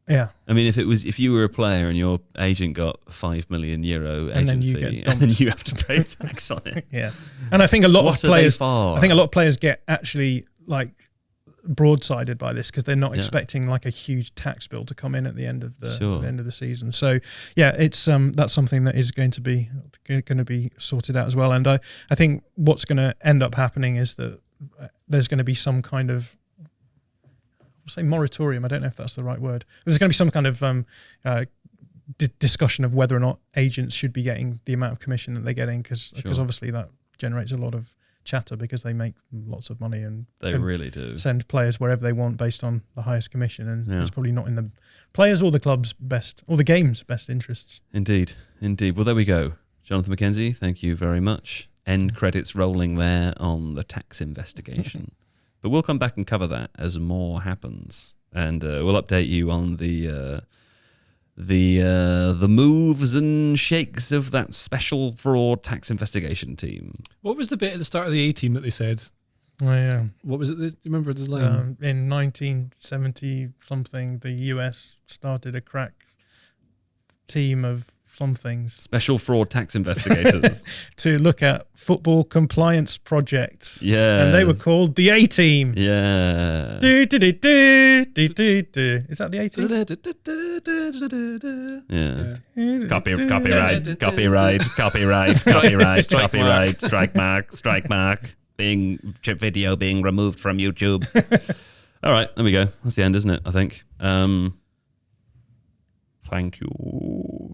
Yeah. I mean, if you were a player and your agent got €5 million agent fee, and then you have to pay tax on it. Yeah. And I think a lot of players get actually like broadsided by this because they're not expecting like a huge tax bill to come in at the end of the season. So yeah, it's that's something that is going to be sorted out as well. And I think what's going to end up happening is that there's going to be some kind of, I'll say moratorium. I don't know if that's the right word. There's going to be some kind of discussion of whether or not agents should be getting the amount of commission that they're getting, because obviously that generates a lot of chatter because they make lots of money and they really do send players wherever they want based on the highest commission, and it's probably not in the players or the club's best or the game's best interests. Indeed. Well, there we go. Jonathan Mackenzie, thank you very much. End credits rolling there on the tax investigation. But we'll come back and cover that as more happens, and we'll update you on the moves and shakes of that special fraud tax investigation team. What was the bit at the start of the A team that they said? Oh, yeah. What was it? Do you remember the line? In 1970 something, the US started a crack team of some things. Special fraud tax investigators. To look at football compliance projects. Yeah. And they were called the A team. Yeah. Is that the A team? Yeah. Copyright, strike mark. Video being removed from YouTube. All right, there we go. That's the end, isn't it? I think. Thank you.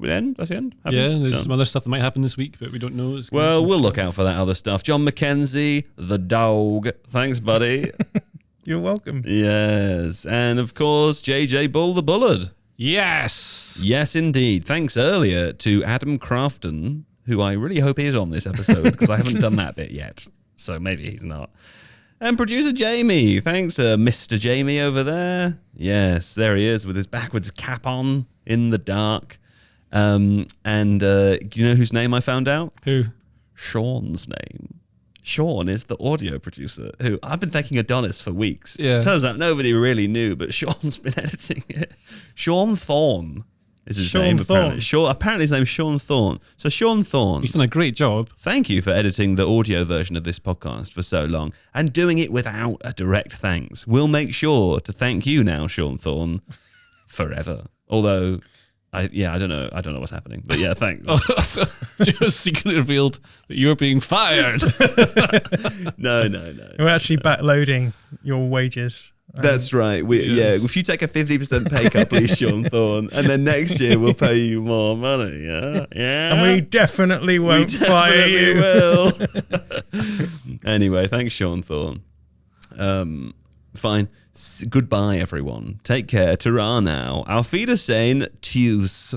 Then that's the end. There's some other stuff that might happen this week, but we don't know. Well, we'll look out for that other stuff. Jon Mackenzie, the dog. Thanks, buddy. You're welcome. Yes, and of course, JJ Bull the Bullard. Yes, indeed. Thanks earlier to Adam Crafton, who I really hope is on this episode because I haven't done that bit yet, so maybe he's not. And producer Jamie. Thanks, Mr. Jamie over there. Yes, there he is with his backwards cap on in the dark. And do you know whose name I found out? Who? Sean's name. Sean is the audio producer who I've been thinking Adonis for weeks. Yeah. Turns out nobody really knew, but Sean's been editing it. Sean Thorne is his name, apparently. Apparently his name's Sean Thorne. So Sean Thorne. He's done a great job. Thank you for editing the audio version of this podcast for so long and doing it without a direct thanks. We'll make sure to thank you now, Sean Thorne, forever. Although, I don't know what's happening. But yeah, thanks. Just secretly revealed that you're being fired. No. We're actually backloading your wages. That's right. If you take a 50% pay cut, please, Sean Thorne, and then next year we'll pay you more money. Yeah. And we definitely won't fire you. Will. Anyway, thanks, Sean Thorne. Fine. Goodbye, everyone. Take care. Ta-ra now. Auf Wiedersehen. Tschüss.